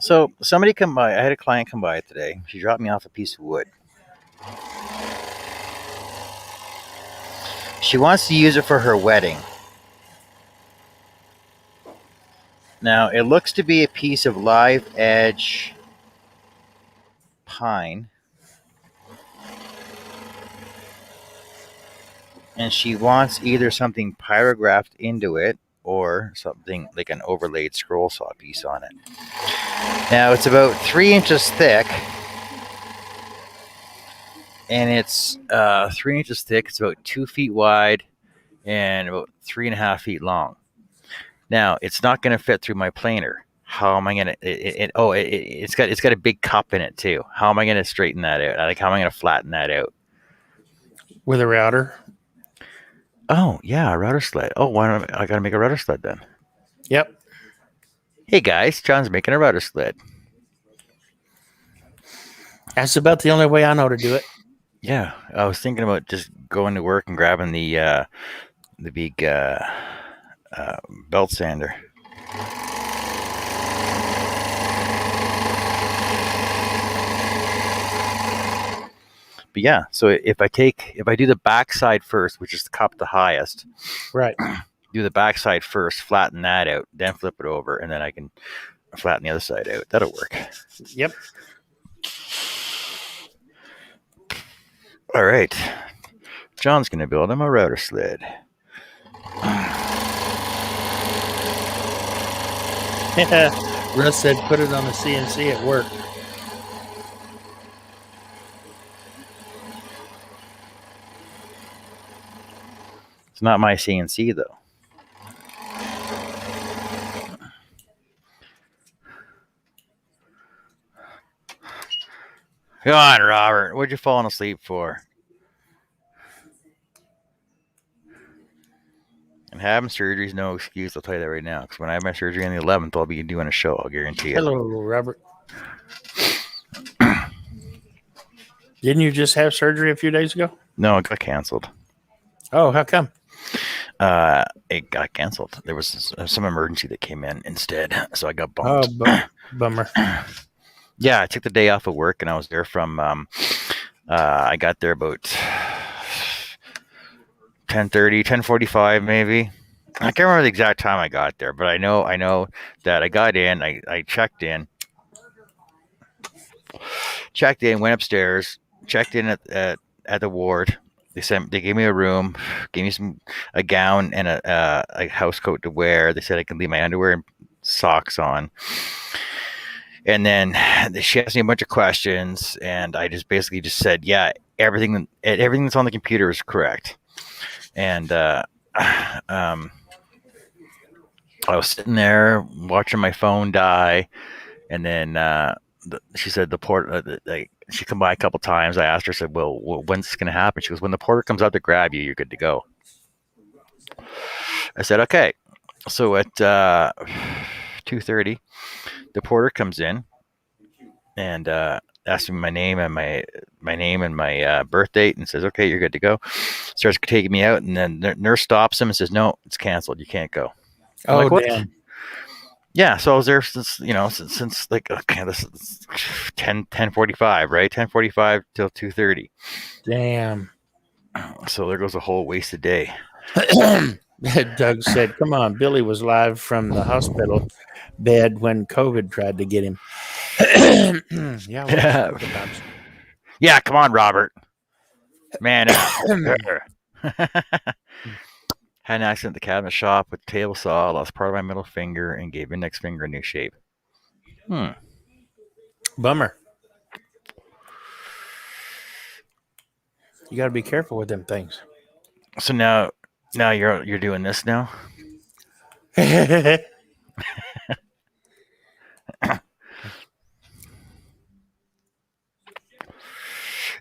So somebody come by. I had a client come by today. She dropped me off a piece of wood. She wants to use it for her wedding. Now, it looks to be a piece of live edge pine. And she wants either something pyrographed into it or something like an overlaid scroll saw piece on it. Now, it's about 3 inches thick. And it's 3 inches thick. It's about 2 feet wide and about 3.5 feet long. Now, it's not going to fit through my planer. How am I going to? It's got a big cup in it too. How am I going to straighten that out? Like, how am I going to flatten that out? With a router. Oh yeah, a router sled. Oh, why don't I got to make a router sled then? Yep. Hey guys, John's making a router sled. That's about the only way I know to do it. Yeah, I was thinking about just going to work and grabbing the big belt sander. But yeah, so if I do the backside first, which is the cup the highest, right? Do the backside first, flatten that out, then flip it over, and then I can flatten the other side out. That'll work. Yep. All right. John's going to build him a router sled. Russ said put it on the CNC at work. It's not my CNC though. Come on, Robert. What'd you falling asleep for? And having surgery is no excuse. I'll tell you that right now. Because when I have my surgery on the 11th, I'll be doing a show. I'll guarantee it. Hello, Robert. Didn't you just have surgery a few days ago? No, it got canceled. Oh, how come? It got canceled. There was some emergency that came in instead, so I got Oh, bumped. bummer. Yeah, I took the day off of work, and I was there from. I got there about 10:30, 10:45 maybe. I can't remember the exact time I got there, but I know that I got in. I checked in, went upstairs, checked in at the ward. They gave me a room, gave me a gown and a house coat to wear. They said I could leave my underwear and socks on. And then she asked me a bunch of questions, and I just basically just said, yeah, everything that's on the computer is correct. And I was sitting there watching my phone die, and then she said the porter. She come by a couple times. I asked her, I said, well, when's this going to happen? She goes, when the porter comes out to grab you, you're good to go. I said, okay. So at 2:30, the porter comes in and asks me my name and my birth date, and says, okay, you're good to go. Starts taking me out, and then the nurse stops him and says, no, it's canceled. You can't go. I'm like, what? Damn. Yeah, so I was there since like, okay, this is 10:45, right? 10:45 till 2:30. Damn. So there goes a whole wasted day. Doug said, come on, Billy was live from the hospital bed when COVID tried to get him. Yeah, come on, Robert. Man, had an accident at the cabinet shop with a table saw, lost part of my middle finger, and gave index finger a new shape. Bummer. You got to be careful with them things. So now you're doing this now?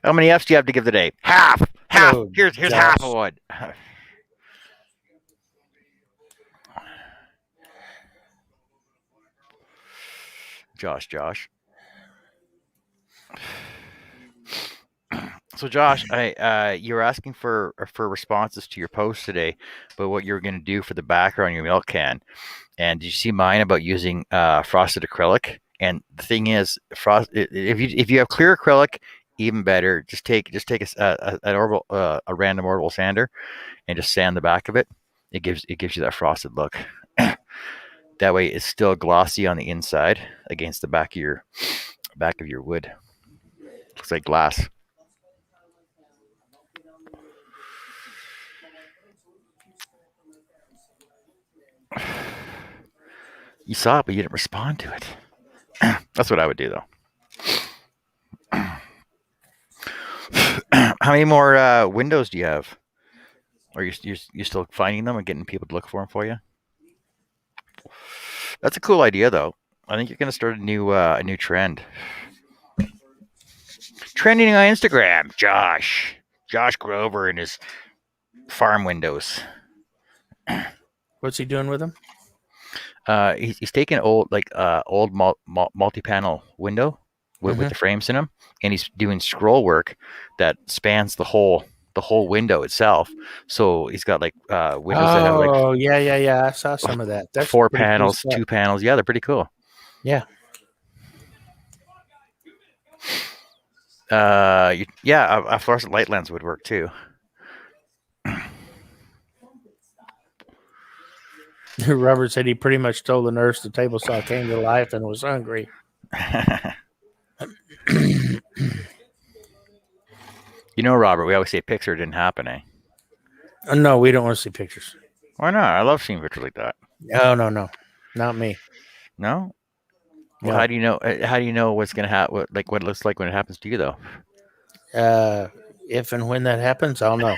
How many F's do you have to give today? Half. Oh, here's half of one. Josh. So Josh, you were asking for responses to your post today, but what you're going to do for the background on your milk can. And did you see mine about using frosted acrylic? And the thing is, if you have clear acrylic, even better. Just take a random orbital sander and just sand the back of it. It gives you that frosted look. That way, it's still glossy on the inside against the back of your wood. Looks like glass. You saw it, but you didn't respond to it. That's what I would do, though. How many more windows do you have? Are you still finding them and getting people to look for them for you? That's a cool idea, though. I think you're going to start a new trend. Trending on Instagram, Josh Grover and his farm windows. What's he doing with them? He's taking old multi-panel window with the frames in them, and he's doing scroll work that spans the whole window itself. So he's got like windows that have like yeah. I saw some of that. That's 4 panels, cool 2 panels. Yeah, they're pretty cool. Yeah. A fluorescent light lens would work too. Robert said he pretty much told the nurse the table saw came to life and was hungry. Robert, we always say picture didn't happen, eh? No, we don't want to see pictures. Why not? I love seeing pictures like that. No, not me. No. Well, how No. do you know? How do you know what's gonna happen? What it looks like when it happens to you, though? If and when that happens, I'll know.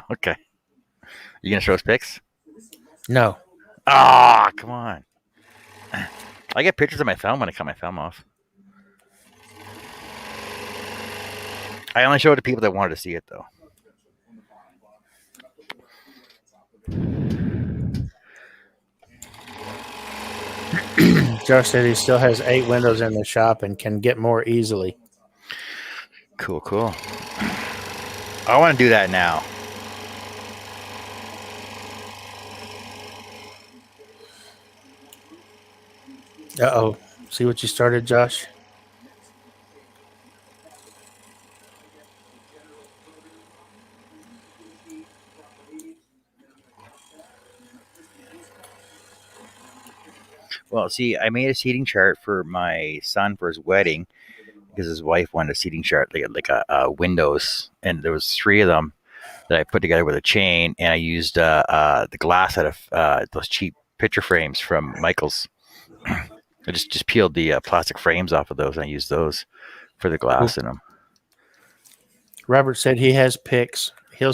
Okay. You gonna show us pics? No. Ah, come on. I get pictures of my thumb when I cut my thumb off. I only show it to people that wanted to see it, though. Josh said he still has 8 windows in the shop and can get more easily. Cool, cool. I want to do that now. Uh-oh. See what you started, Josh? Well, see, I made a seating chart for my son for his wedding because his wife wanted a seating chart, like a windows, and there was 3 of them that I put together with a chain, and I used the glass out of those cheap picture frames from Michaels. I just peeled the plastic frames off of those, and I used those for the glass in them. Robert said he has pics. He'll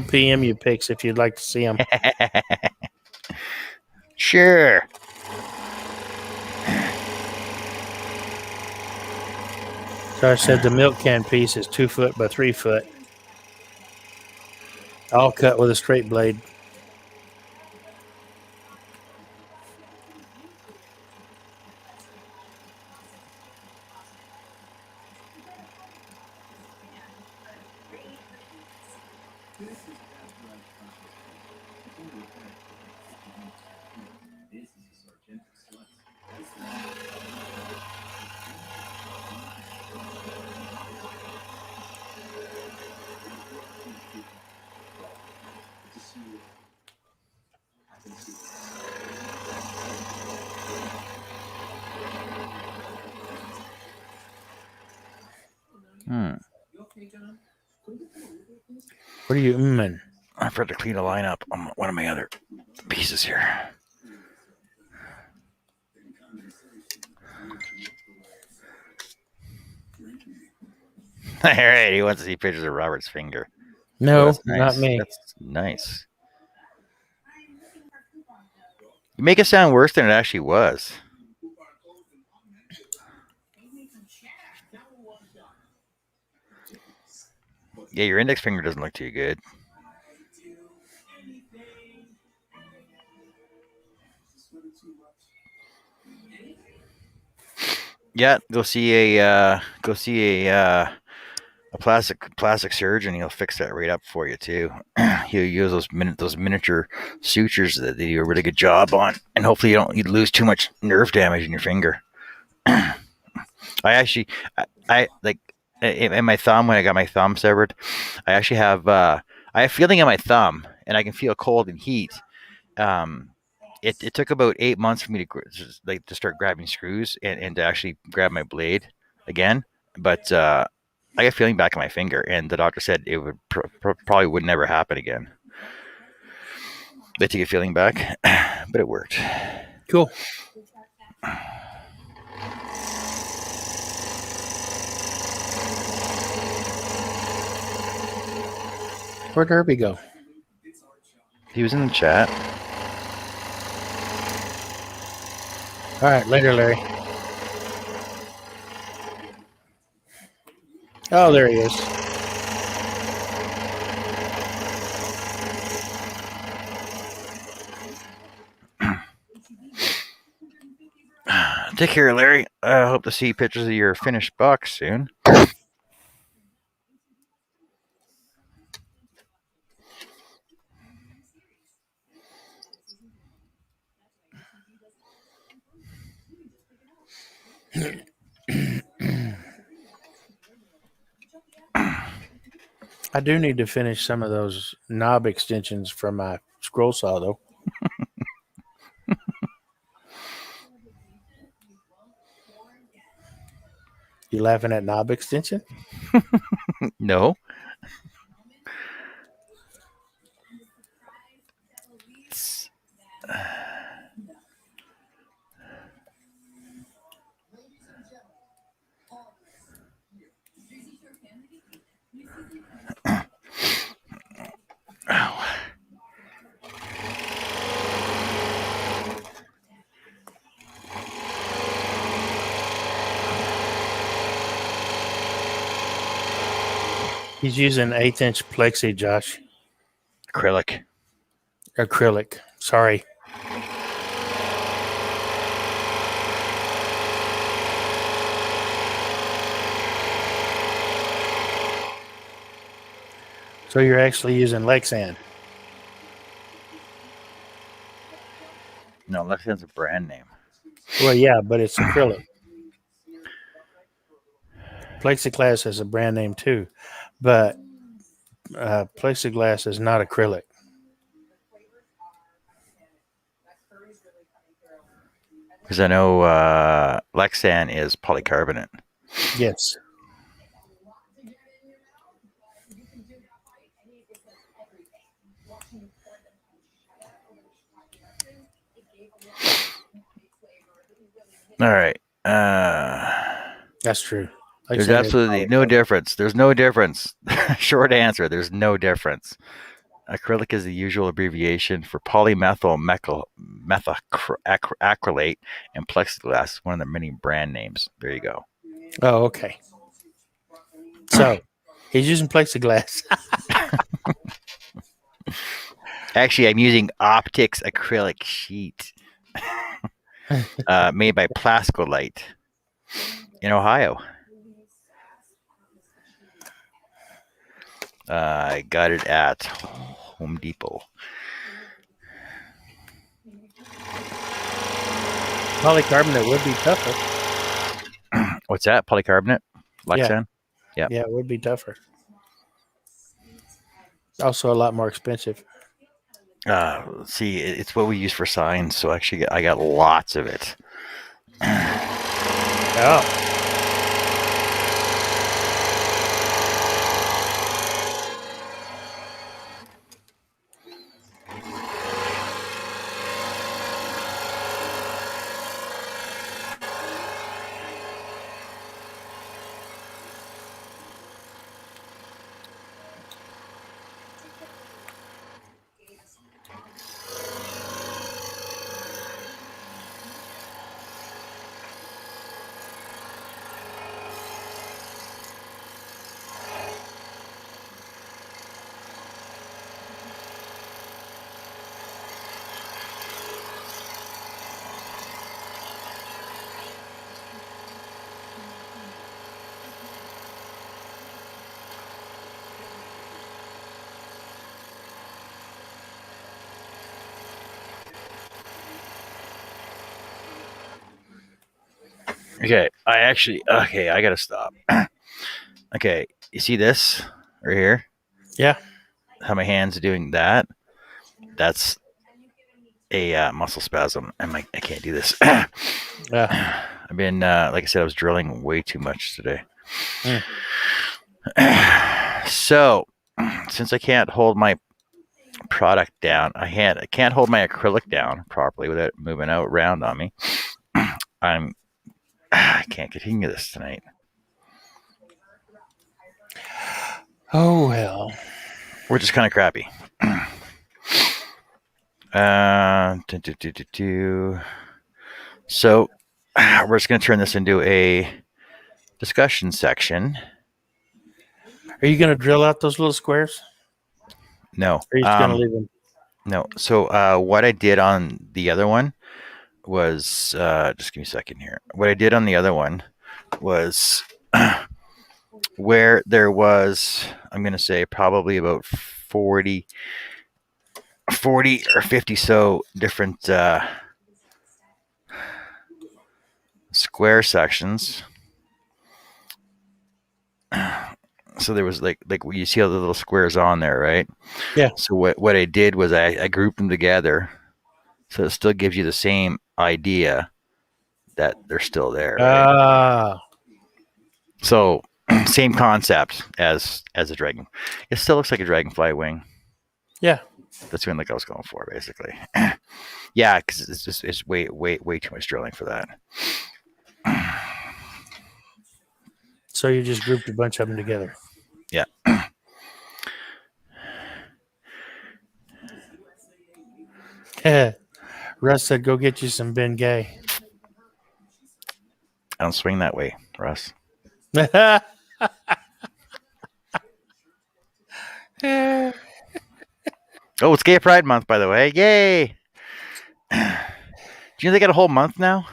PM you pics if you'd like to see them. Sure. Josh said the milk can piece is 2 foot by 3 foot, all cut with a straight blade. Hmm. What are you umming? I forgot to clean a line up on one of my other pieces here. All right, he wants to see pictures of Robert's finger. No, that's not nice. me. That's nice. You make it sound worse than it actually was. Yeah, your index finger doesn't look too good. Yeah, go see a plastic surgeon. He'll fix that right up for you too. He'll use those miniature sutures that they do a really good job on, and hopefully you lose too much nerve damage in your finger. I actually, I like in my thumb when I got my thumb severed. I actually have I have feeling in my thumb, and I can feel cold and heat. Um, it took about 8 months for me to start grabbing screws and to actually grab my blade again. But I got feeling back in my finger, and the doctor said it would probably would never happen again. They took a feeling back, but it worked. Cool. Where'd Herbie go? He was in the chat. All right, later, Larry. Oh, there he is. Take care, Larry. I hope to see pictures of your finished box soon. I do need to finish some of those knob extensions for my scroll saw, though. You laughing at knob extension? No. Oh. He's using 1/8" plexi, Josh. Acrylic. Acrylic. Sorry. So you're actually using Lexan. No, Lexan's a brand name. Well, yeah, but it's acrylic. Plexiglass is a brand name too, but plexiglass is not acrylic. Because I know Lexan is polycarbonate. Yes. All right. That's true. There's Lexan is absolutely no polycarbonate. difference. There's no difference. Short answer. There's no difference. Acrylic is the usual abbreviation for polymethyl acrylate, and plexiglass is one of the many brand names. There you go. Oh, okay. So he's using plexiglass. Actually, I'm using Optics acrylic sheet made by Plascolite in Ohio. I got it at Home Depot. Polycarbonate would be tougher. What's that? Polycarbonate? Lexan? Yeah, it would be tougher. Also, a lot more expensive. See, it's what we use for signs. So actually, I got lots of it. Oh. Okay, I gotta stop. Okay, you see this right here? Yeah. How my hands are doing that? That's a muscle spasm. I can't do this. Yeah. I've been, like I said, I was drilling way too much today. So, since I can't hold my product down, I can't hold my acrylic down properly without it moving out around on me. I can't continue this tonight. Oh well. We're just kind of crappy. So we're just going to turn this into a discussion section. Are you going to drill out those little squares? No. Or are you just going to leave them? No. So what I did on the other one was just give me a second here. What I did on the other one was where there was, I'm going to say probably about 40 or 50 so different square sections. So there was like you see all the little squares on there, right? Yeah. So what I did was I grouped them together, so it still gives you the same idea that they're still there, right? So same concept as a dragon. It still looks like a dragonfly wing. Yeah. That's what I was going for, basically. Yeah, because it's way too much drilling for that. So you just grouped a bunch of them together. Yeah. Russ said, "Go get you some Bengay." I don't swing that way, Russ. Oh, it's Gay Pride Month, by the way. Yay! Do you know they got a whole month now?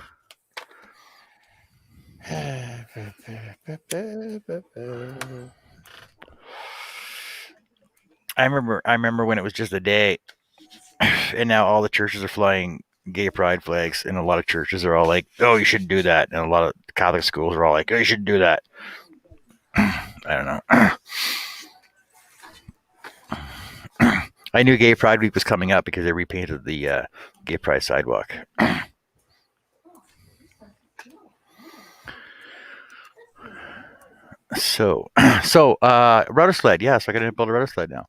I remember when it was just a day, and now all the churches are flying gay pride flags, and a lot of churches are all like, "Oh, you shouldn't do that," and a lot of Catholic schools are all like, "Oh, you shouldn't do that." I don't know. I knew Gay Pride Week was coming up because they repainted the Gay Pride sidewalk. So, rudder sled. Yeah, so I got to build a rudder sled now.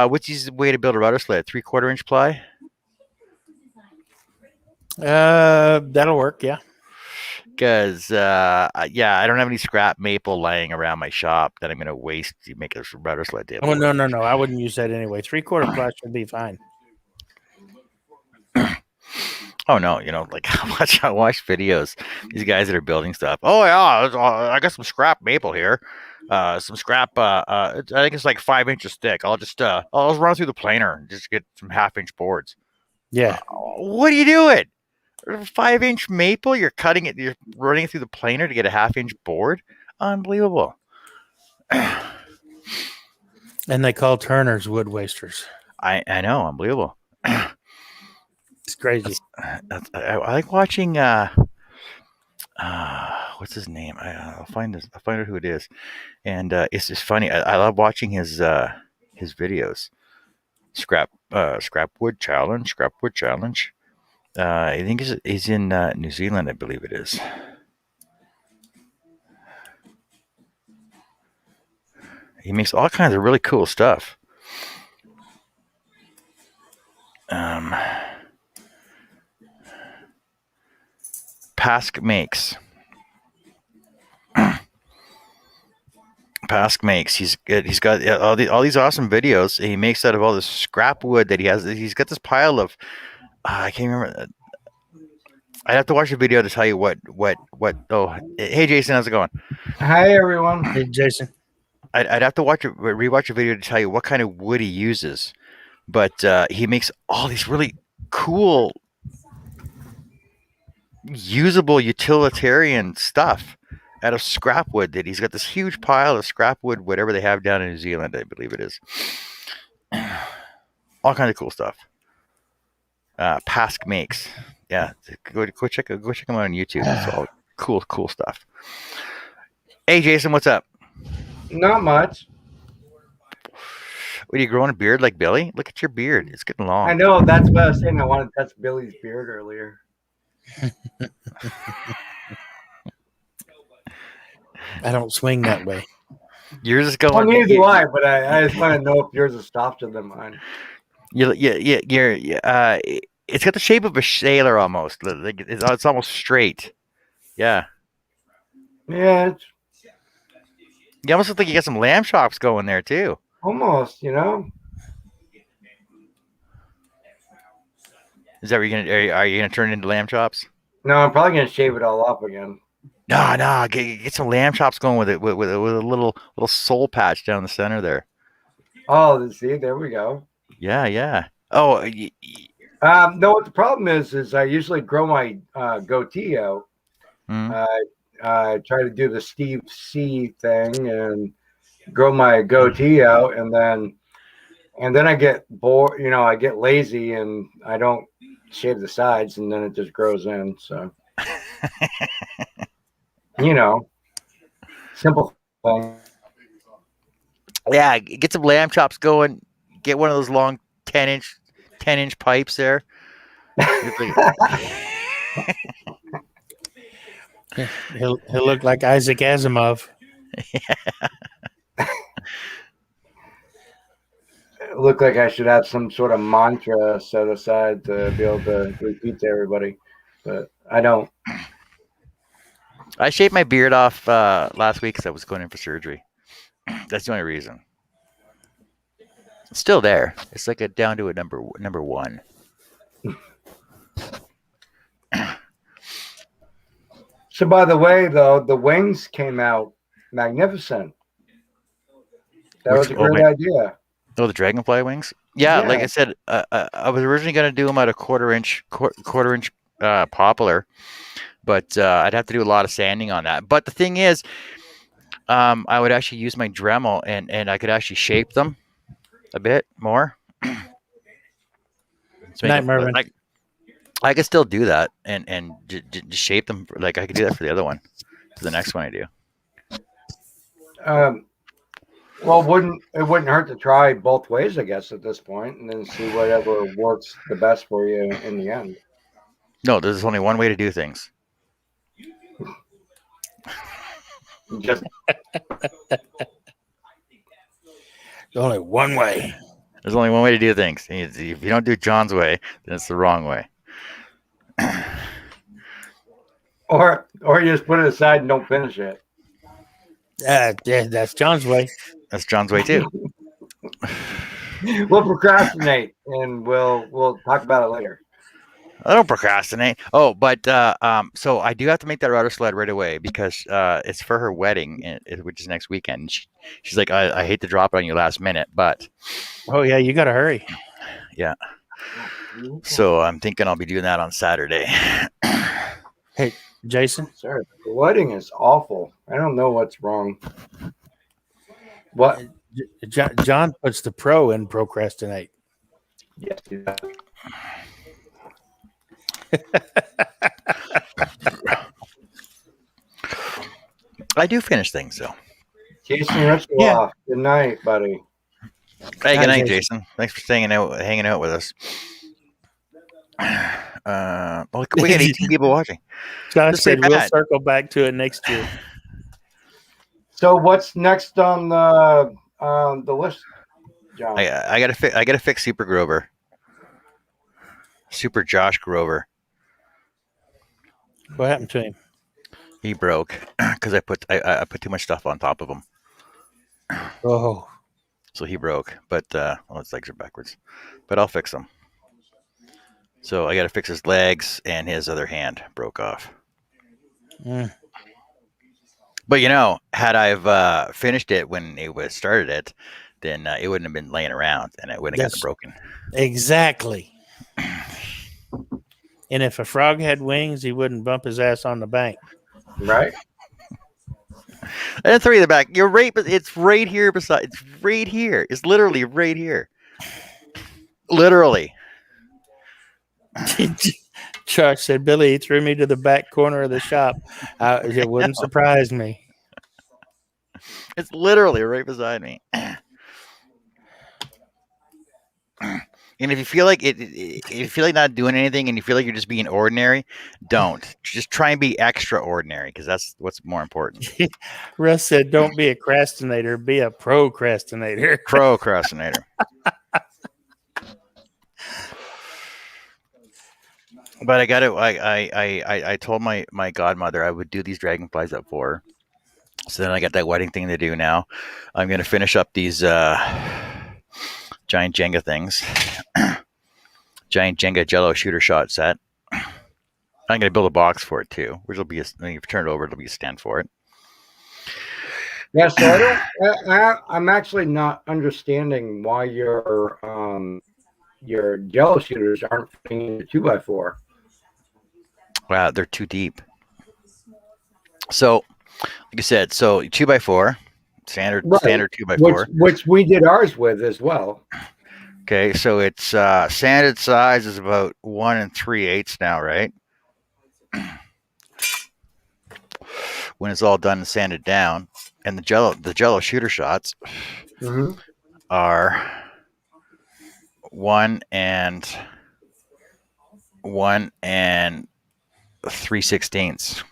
What's the way to build a rudder sled? 3/4 inch ply. That'll work. Yeah. Because yeah, I don't have any scrap maple laying around my shop that I'm going to waste to make a rudder sled table. Oh no! I wouldn't use that anyway. 3/4 ply should be fine. Oh no, like I watch videos. These guys that are building stuff. Oh yeah, I got some scrap maple here. Some scrap. I think it's like 5 inches thick. I'll just run through the planer and just get some 1/2 inch boards. Yeah. What are you doing? 5 inch maple? You're cutting it. You're running it through the planer to get a 1/2 inch board. Unbelievable. And they call Turners wood wasters. I know. Unbelievable. It's crazy. I like watching. What's his name? I'll find out who it is, and it's just funny. I love watching his videos. Scrap wood challenge. I think he's in New Zealand, I believe it is. He makes all kinds of really cool stuff. Pask makes. He's good. He's got all these awesome videos. He makes out of all this scrap wood that he has. He's got this pile of. I can't remember. I'd have to watch the video to tell you what. Oh, hey Jason, how's it going? Hi everyone. Hey, Jason. I'd have to rewatch a video to tell you what kind of wood he uses, but he makes all these really cool, usable, utilitarian stuff out of scrap wood. That he's got this huge pile of scrap wood, whatever they have down in New Zealand, I believe it is. All kinds of cool stuff. Pask makes. Yeah, go check him out on YouTube. It's all cool stuff. Hey Jason, what's up? Not much. What, are you growing a beard like Billy? Look at your beard. It's getting long. I know, that's what I was saying. I wanted to touch Billy's beard earlier. I don't swing that way. Yours is going. Well, neither do I, but I just want to know if yours is softer than mine. It's got the shape of a sailor almost. It's almost straight. Yeah. Yeah, it's You almost look like you got some lamb chops going there too. almost, you know. Is that what are you gonna turn it into lamb chops? No, I'm probably gonna shave it all up again. No, get some lamb chops going with it with a little soul patch down the center there. Oh, see, there we go. Yeah. Oh, No, what the problem is I usually grow my goatee out. I try to do the Steve C thing and grow my goatee out, and then I get bored. You know, I get lazy and I don't shave the sides, and then it just grows in. So, simple thing. yeah. Get some lamb chops going. Get one of those long 10-inch pipes there. He'll look like Isaac Asimov. It looked like I should have some sort of mantra set aside to be able to repeat to everybody, but I don't. I shaved my beard off last week because I was going in for surgery. That's the only reason. It's still there. It's like down to a number one. So, by the way, though, the wings came out magnificent. That was a great idea. Oh, the Dragonfly wings. Yeah, like Yeah. I said, I was originally going to do them at a quarter inch poplar, but I'd have to do a lot of sanding on that. But the thing is, I would actually use my Dremel and I could actually shape them a bit more. Night, Mervin. I could still do that and just shape them. Like I could do that for the other one, for the next one I do. Well, it wouldn't hurt to try both ways, I guess, at this point, and then see whatever works the best for you in the end. No, there's only one way to do things. Just only one way. There's only one way to do things. If you don't do John's way, then it's the wrong way. or you just put it aside and don't finish it. Yeah, that's John's way. That's John's way too. We'll procrastinate and we'll talk about it later. I don't procrastinate. Oh, but so I do have to make that router sled right away because it's for her wedding, which is next weekend. She's like, I hate to drop it on you last minute, but oh yeah, you got to hurry. Yeah. So I'm thinking I'll be doing that on Saturday. Hey, Jason. Sorry, the wedding is awful. I don't know what's wrong. What? John puts the pro in procrastinate. Yes, he does. I do finish things though. Jason, let's go off. Good night, buddy. Hey, good night, Jason. Thanks for hanging out with us. We got 18 people watching. John said we'll circle back to it next year. So what's next on the list, John? I gotta fix Super Grover. Super Josh Grover. What happened to him? He broke because I put too much stuff on top of him. Oh. So he broke, but his legs are backwards. But I'll fix them. So I got to fix his legs, and his other hand broke off. But had I've finished it when it was started it, then it wouldn't have been laying around, and it wouldn't have gotten broken. Exactly. And if a frog had wings, he wouldn't bump his ass on the bank. Right. I didn't throw you the back. You're right, but it's right here beside. It's right here. It's literally right here. Literally. Chuck said, Billy, he threw me to the back corner of the shop. It wouldn't surprise me. It's literally right beside me. And if you feel like if you feel like not doing anything and you feel like you're just being ordinary, don't. Just try and be extraordinary because that's what's more important. Russ said, don't be a crastinator, be a procrastinator. Procrastinator. But I got it. I told my godmother I would do these dragonflies at 4. So then I got that wedding thing to do now. I'm going to finish up these giant Jenga things. Giant Jenga Jello shooter shot set. I'm going to build a box for it too, which will be when you turn it over, it'll be a stand for it. Yeah, so I'm actually not understanding why your Jello shooters aren't fitting into 2x4. Wow, they're too deep. So, like I said, so 2x4, standard 2x4, which we did ours with as well. Okay, so it's sanded size is about 1 3/8 now, right? When it's all done and sanded down, and the Jello shooter shots are 1 3/16.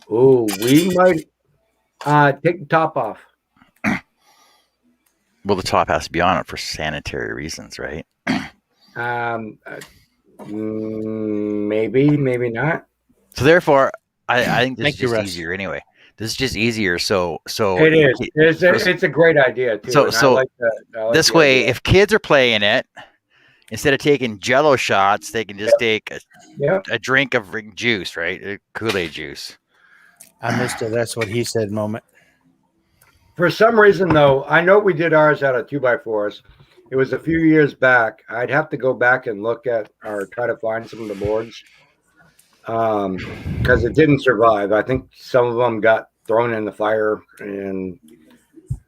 Oh, we might take the top off. Well, the top has to be on it for sanitary reasons, right? Maybe not. So therefore, I think this is just easier anyway. This is just easier. So It is. It's a great idea too. So- and so I like that. this way, if kids are playing it, instead of taking Jello shots, they can just take a drink of juice, right? Kool-Aid juice. I missed it. That's what he said moment. For some reason, though, I know we did ours out of 2x4s. It was a few years back. I'd have to go back and look at or try to find some of the boards because it didn't survive. I think some of them got thrown in the fire, and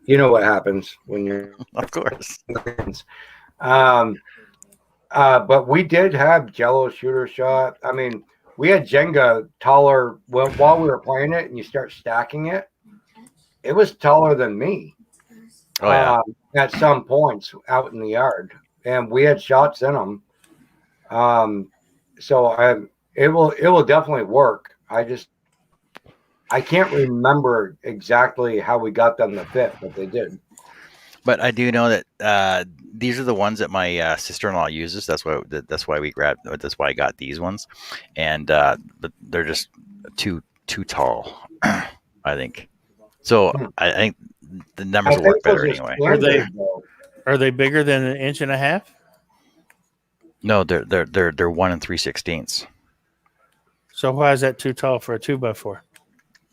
you know what happens when you're. Of course. But we did have Jello shooter shot. I mean, we had Jenga taller while we were playing it, and you start stacking it. It was taller than me. Oh yeah. At some points out in the yard, and we had shots in them. So it will definitely work. I can't remember exactly how we got them to fit, but they did. But I do know that these are the ones that my sister-in-law uses. That's why we grabbed. That's why I got these ones, and but they're just too tall, I think. So I think the numbers will work better anyway. Are they bigger than 1.5 inches? No, they're 1 3/16. So why is that too tall for a 2x4?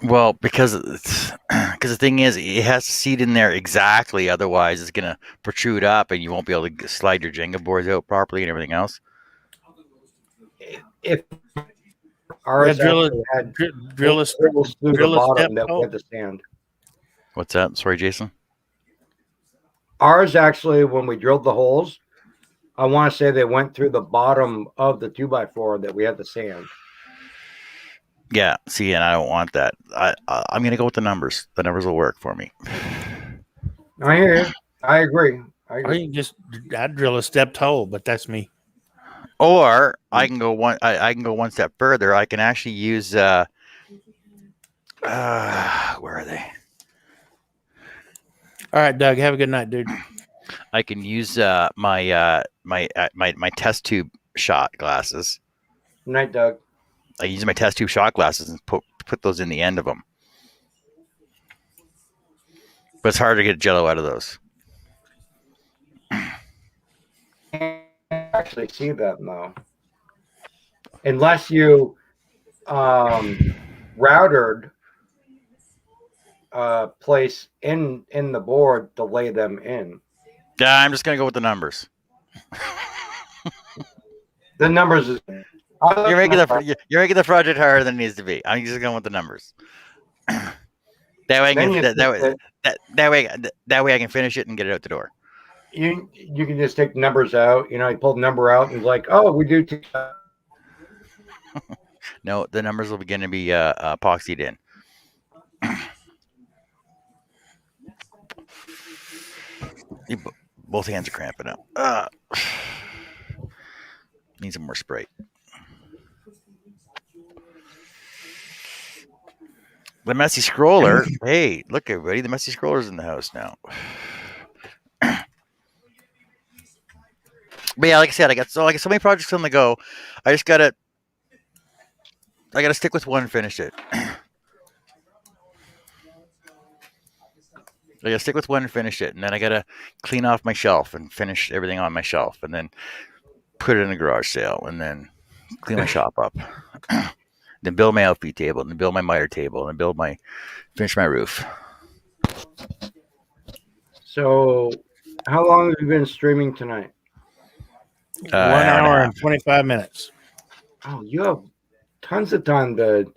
Well, because the thing is, it has to seat in there exactly. Otherwise, it's gonna protrude up, and you won't be able to slide your Jenga boards out properly and everything else. If ours drill a step that we had to stand. What's that? Sorry, Jason. Ours actually, when we drilled the holes, I want to say they went through the bottom of the 2x4 that we had to sand. Yeah, see, and I don't want that. I'm gonna go with the numbers. The numbers will work for me. I hear you. I agree. Or you can I'd drill a stepped hole, but that's me. Or I can go I can go one step further. I can actually use where are they? All right, Doug. Have a good night, dude. I can use my test tube shot glasses. Good night, Doug. I use my test tube shot glasses and put those in the end of them. But it's hard to get Jello out of those. I can't actually see that though, unless you routered place in the board to lay them in. Yeah, I'm just gonna go with the numbers. The numbers is. You're making the project harder than it needs to be. I'm just going with the numbers. That way I can finish it and get it out the door. You can just take the numbers out. You know, you pull the number out and it's like, oh, we do. No, the numbers will begin to be epoxied in. Both hands are cramping up. Need some more Sprite. The messy scroller. Hey, look, everybody! The messy scroller's in the house now. But yeah, like I said, I got so many projects on the go. I gotta stick with one and finish it. I gotta stick with one and finish it, and then I gotta clean off my shelf and finish everything on my shelf, and then put it in a garage sale, and then clean my shop up. Then build my outfeed table, and then build my miter table, and then finish my roof. So, how long have you been streaming tonight? 1 hour and 25 minutes. Oh, you have tons of time to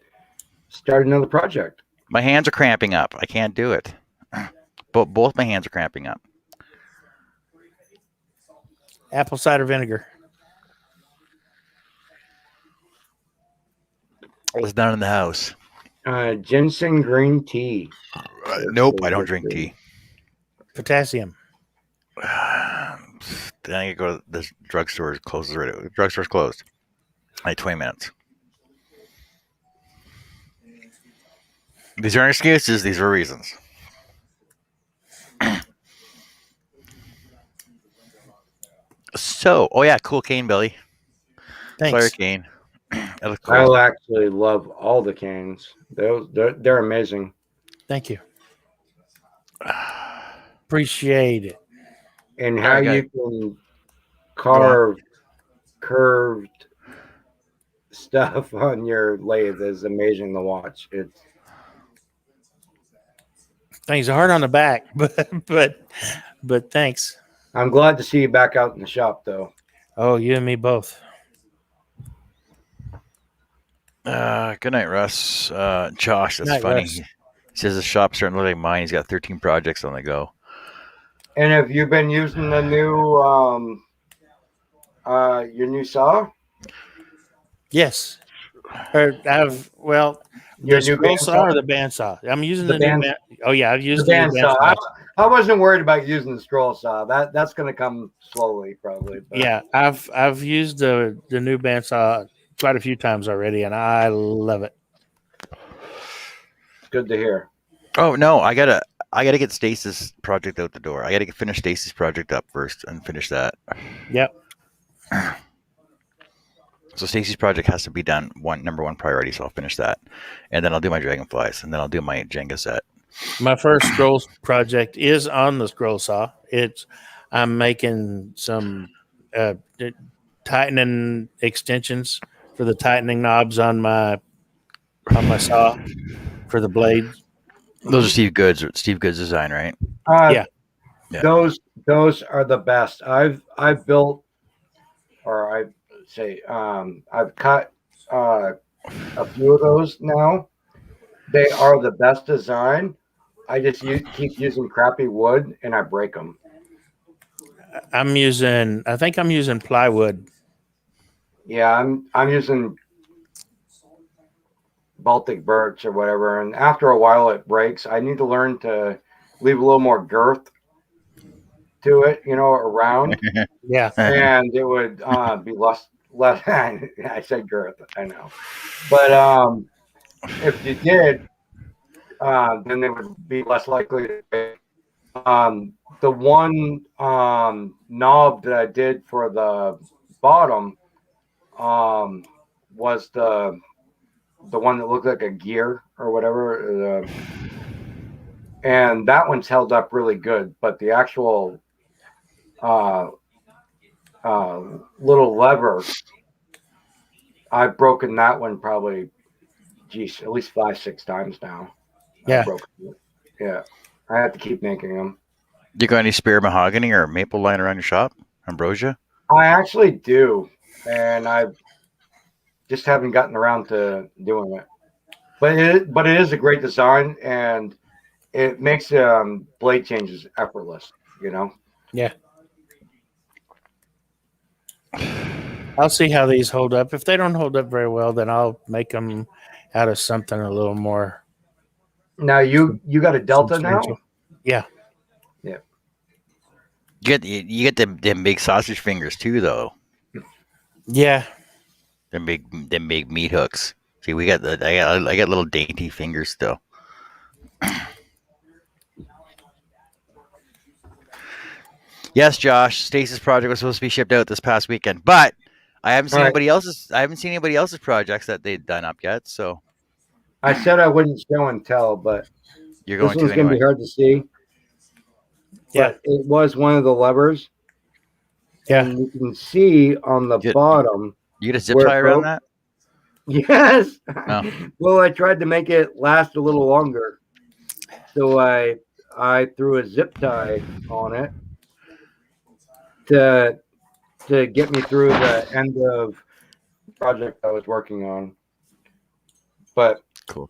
start another project. My hands are cramping up. I can't do it. But both my hands are cramping up. Apple cider vinegar. It's done in the house. Ginseng green tea. Nope, I don't drink tea. Potassium. Then I go to the drugstore. Closes right. The drugstore's closed. Like 20 minutes. These aren't excuses. These are reasons. So, oh yeah, cool cane, Billy. Thanks. Flare cane. That looks cool. I actually love all the canes. They're amazing. Thank you. Appreciate it. And All how right, you guys. can Go on. carve curved stuff on your lathe is amazing to watch. It's Things are hard on the back, but thanks. I'm glad to see you back out in the shop though. Oh, you and me both. Good night, Russ. Josh, that's Night, funny. Russ. He says the shop's starting to look like mine. He's got 13 projects on the go. And have you been using the new your new saw? Yes. Or Your the new scroll band saw saw? or the bandsaw? I'm using The the new band band. Oh yeah, I've the used the new bandsaw. I, bandsaw. I wasn't worried about using the scroll saw. That's gonna come slowly probably, but Yeah, I've used the new bandsaw quite a few times already, and I love it. it's good to hear. Oh no, I gotta get Stacy's project out the door. I gotta finish Stacy's project up first and finish that. Yep. So Stacy's project has to be done number one priority. So I'll finish that, and then I'll do my Dragonflies, and then I'll do my Jenga set. My first scroll project is on the scroll saw. I'm making some tightening extensions for the tightening knobs on my saw for the blades. Those are Steve Good's design, right? Yeah. Yeah. Those are the best. I've built, or I say I've cut a few of those now. They are the best design. I just keep using crappy wood and I break them. I think I'm using plywood. Yeah, I'm using Baltic birch or whatever, and after a while it breaks. I need to learn to leave a little more girth to it, around, Yeah. and it would be less. I said girth, I know, but if you did, then they would be less likely to break. The one knob that I did for the bottom was the one that looked like a gear or whatever, and that one's held up really good. But the actual little lever, I've broken that one probably, at least 5-6 times now. Yeah. I've broken it. Yeah, I have to keep making them. You got any spare mahogany or maple lying around your shop? Ambrosia? I actually do, and I just haven't gotten around to doing it. But it is a great design, and it makes blade changes effortless. Yeah. I'll see how these hold up. If they don't hold up very well, then I'll make them out of something a little more. Now you got a Delta now? Yeah. Yeah. You get them big sausage fingers too, though. Yeah. Them big meat hooks. See, I got little dainty fingers still. Yes, Josh. Stacy's project was supposed to be shipped out this past weekend, but I haven't seen anybody else's. I haven't seen anybody else's projects that they've done up yet. So I said I wouldn't show and tell, but you're this going one's to going to anyway. be hard to see. Yeah. But it was one of the levers. Yeah. And you can see on the bottom. You get a zip tie around that? Yes. Oh. Well, I tried to make it last a little longer. So I threw a zip tie on it to get me through the end of the project I was working on. But Cool.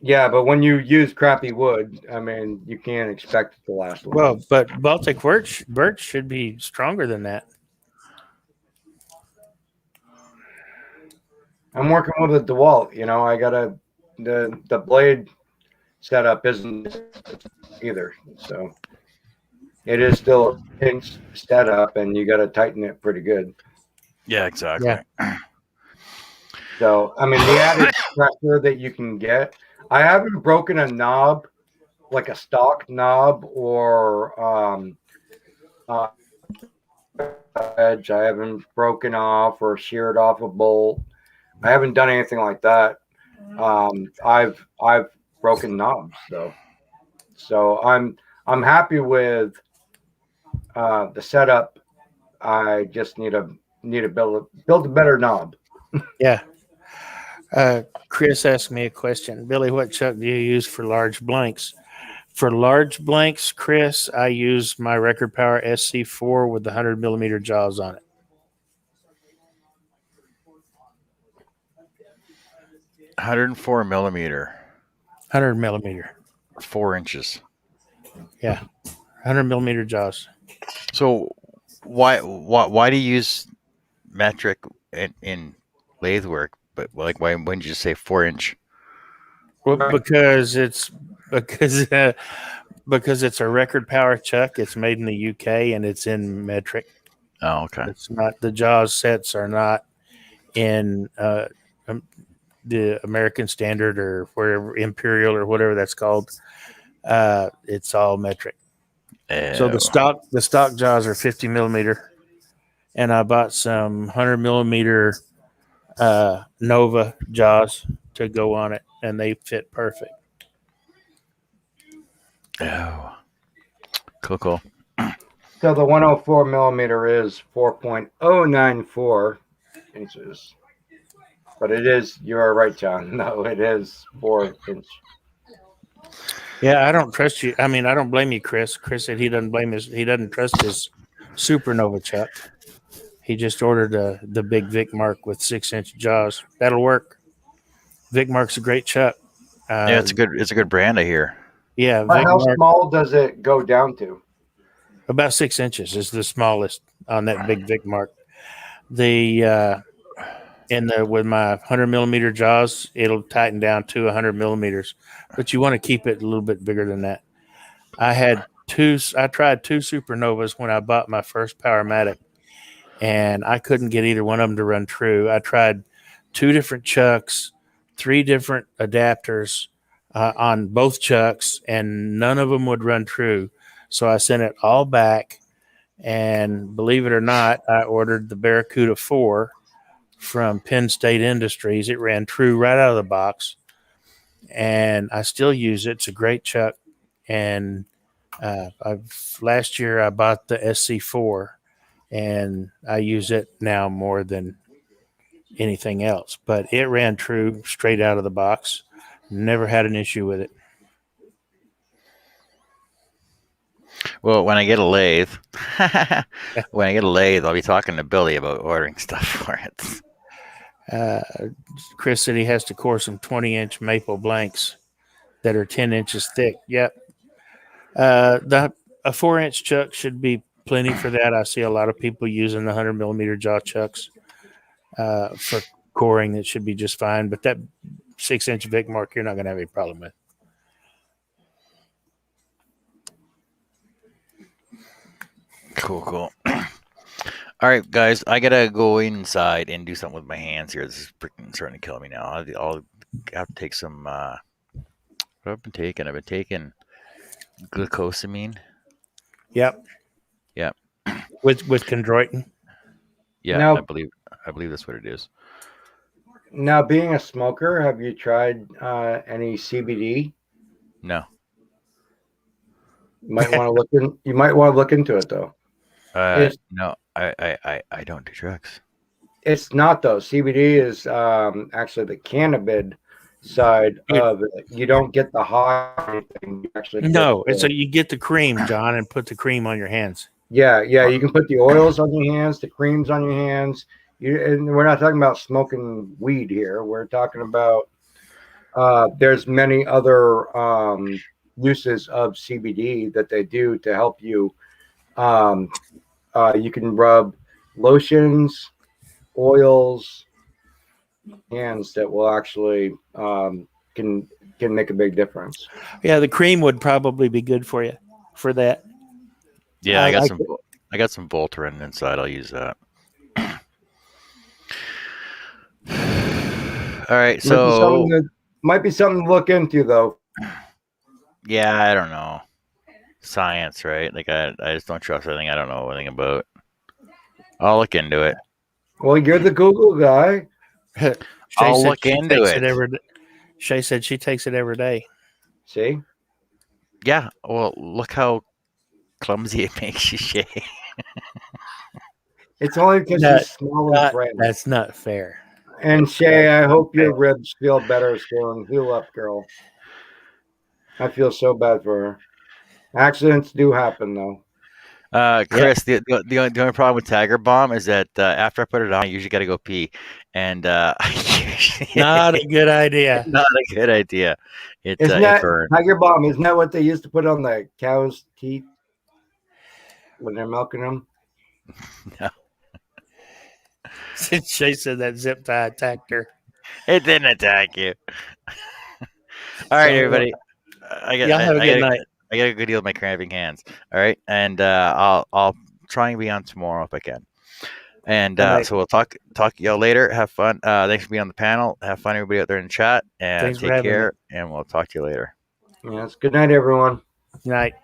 yeah, but when you use crappy wood, I mean, you can't expect it to last long. Well, but Baltic birch should be stronger than that. I'm working with a DeWalt. I got the blade setup isn't either, so it is still a pinch setup, and you got to tighten it pretty good. Yeah, exactly. Yeah. So I mean, the added pressure that you can get. I haven't broken a knob, like a stock knob or edge. I haven't broken off or sheared off a bolt. I haven't done anything like that. I've broken knobs though. So I'm happy with the setup. I just need to build a better knob. Yeah. Chris asked me a question. Billy, what chuck do you use for large blanks? For large blanks, Chris, I use my Record Power SC4 with the 100 millimeter jaws on it. 104 millimeter, 100 millimeter. 4 inches. Yeah. 100 millimeter jaws. So why do you use metric in lathe work? But like, why wouldn't you just say 4 inch? Well, because it's because it's a Record Power chuck. It's made in the UK and it's in metric. Oh, okay. It's not, the jaws sets are not in the American Standard or wherever, Imperial or whatever that's called. It's all metric. So the stock jaws are 50 millimeter, and I bought some 100 millimeter Nova jaws to go on it, and they fit perfect. Oh, cool. So the 104 millimeter is 4.094 inches. But it is, you are right, John. No, it is 4 inch. Yeah, I don't trust you. I mean, I don't blame you, Chris. Chris said he doesn't trust his Supernova chuck. He just ordered the big Vic Mark with 6-inch jaws. That'll work. Vic Mark's a great chuck. Yeah, it's a good brand, I hear. Yeah, But Vic how Mark, small does it go down to? about 6 inches is the smallest on that big Vic Mark. The with my 100 millimeter jaws, it'll tighten down to 100 millimeters, but you want to keep it a little bit bigger than that. I tried two Supernovas when I bought my first Powermatic, and I couldn't get either one of them to run true. I tried 2 different chucks, 3 different adapters on both chucks, and none of them would run true. So I sent it all back, and believe it or not, I ordered the Barracuda 4 from Penn State Industries. It ran true right out of the box, and I still use it. It's a great chuck. And last year I bought the SC4, and I use it now more than anything else. But it ran true straight out of the box. Never had an issue with it. Well, when I get a lathe, I'll be talking to Billy about ordering stuff for it. Chris said he has to core some 20-inch maple blanks that are 10 inches thick. Yep. A 4-inch chuck should be plenty for that. I see a lot of people using the 100 millimeter jaw chucks for coring. It should be just fine. But that 6-inch Vic Mark, you're not going to have any problem with. Cool. All right, guys, I gotta go inside and do something with my hands here. This is freaking starting to kill me now. I'll have to take some. What have I been taking? I've been taking glucosamine. Yep. With chondroitin. Yeah, Now, I believe that's what it is. Now, being a smoker, have you tried any CBD? No. You might want to look in. You might want to look into it though. No, I don't do drugs. It's not though. CBD is actually the cannabis side of it. You don't get the high thing. You actually you get the cream, John, and put the cream on your hands. Yeah. You can put the oils on your hands, the creams on your hands. And we're not talking about smoking weed here. We're talking about there's many other uses of CBD that they do to help you. You can rub lotions, oils, hands that will actually can make a big difference. Yeah, the cream would probably be good for you for that. Yeah, I got some Voltaren inside. I'll use that. All right, so might be something to look into though. Yeah, I don't know. Science, right? Like I just don't trust anything I don't know anything about. I'll look into it. Well, you're the Google guy. I'll look into it. Shay said she takes it every day. See, Yeah. Well, look how clumsy it makes you, Shay. it's only because No, he's small and frail. That's not fair. And Shay, I hope your ribs feel better soon. Heal up, girl. I feel so bad for her. Accidents do happen, though. Chris, the only problem with Tiger Bomb is that after I put it on, I usually got to go pee, and Not a good idea. not a good idea. It Isn't it that burned. Tiger Bomb? Isn't that what they used to put on the cow's teeth when they're milking them? Shay said that zip tie attacked her. It didn't attack you. All right, So, everybody. y'all have a good night. I got a good deal with my cramping hands. All right, and I'll try and be on tomorrow if I can. And so we'll talk to y'all later. Have fun. Thanks for being on the panel. Have fun, everybody out there in the chat. And Thanks for take having care. And we'll talk to you later. Yes. Good night, everyone. Good night.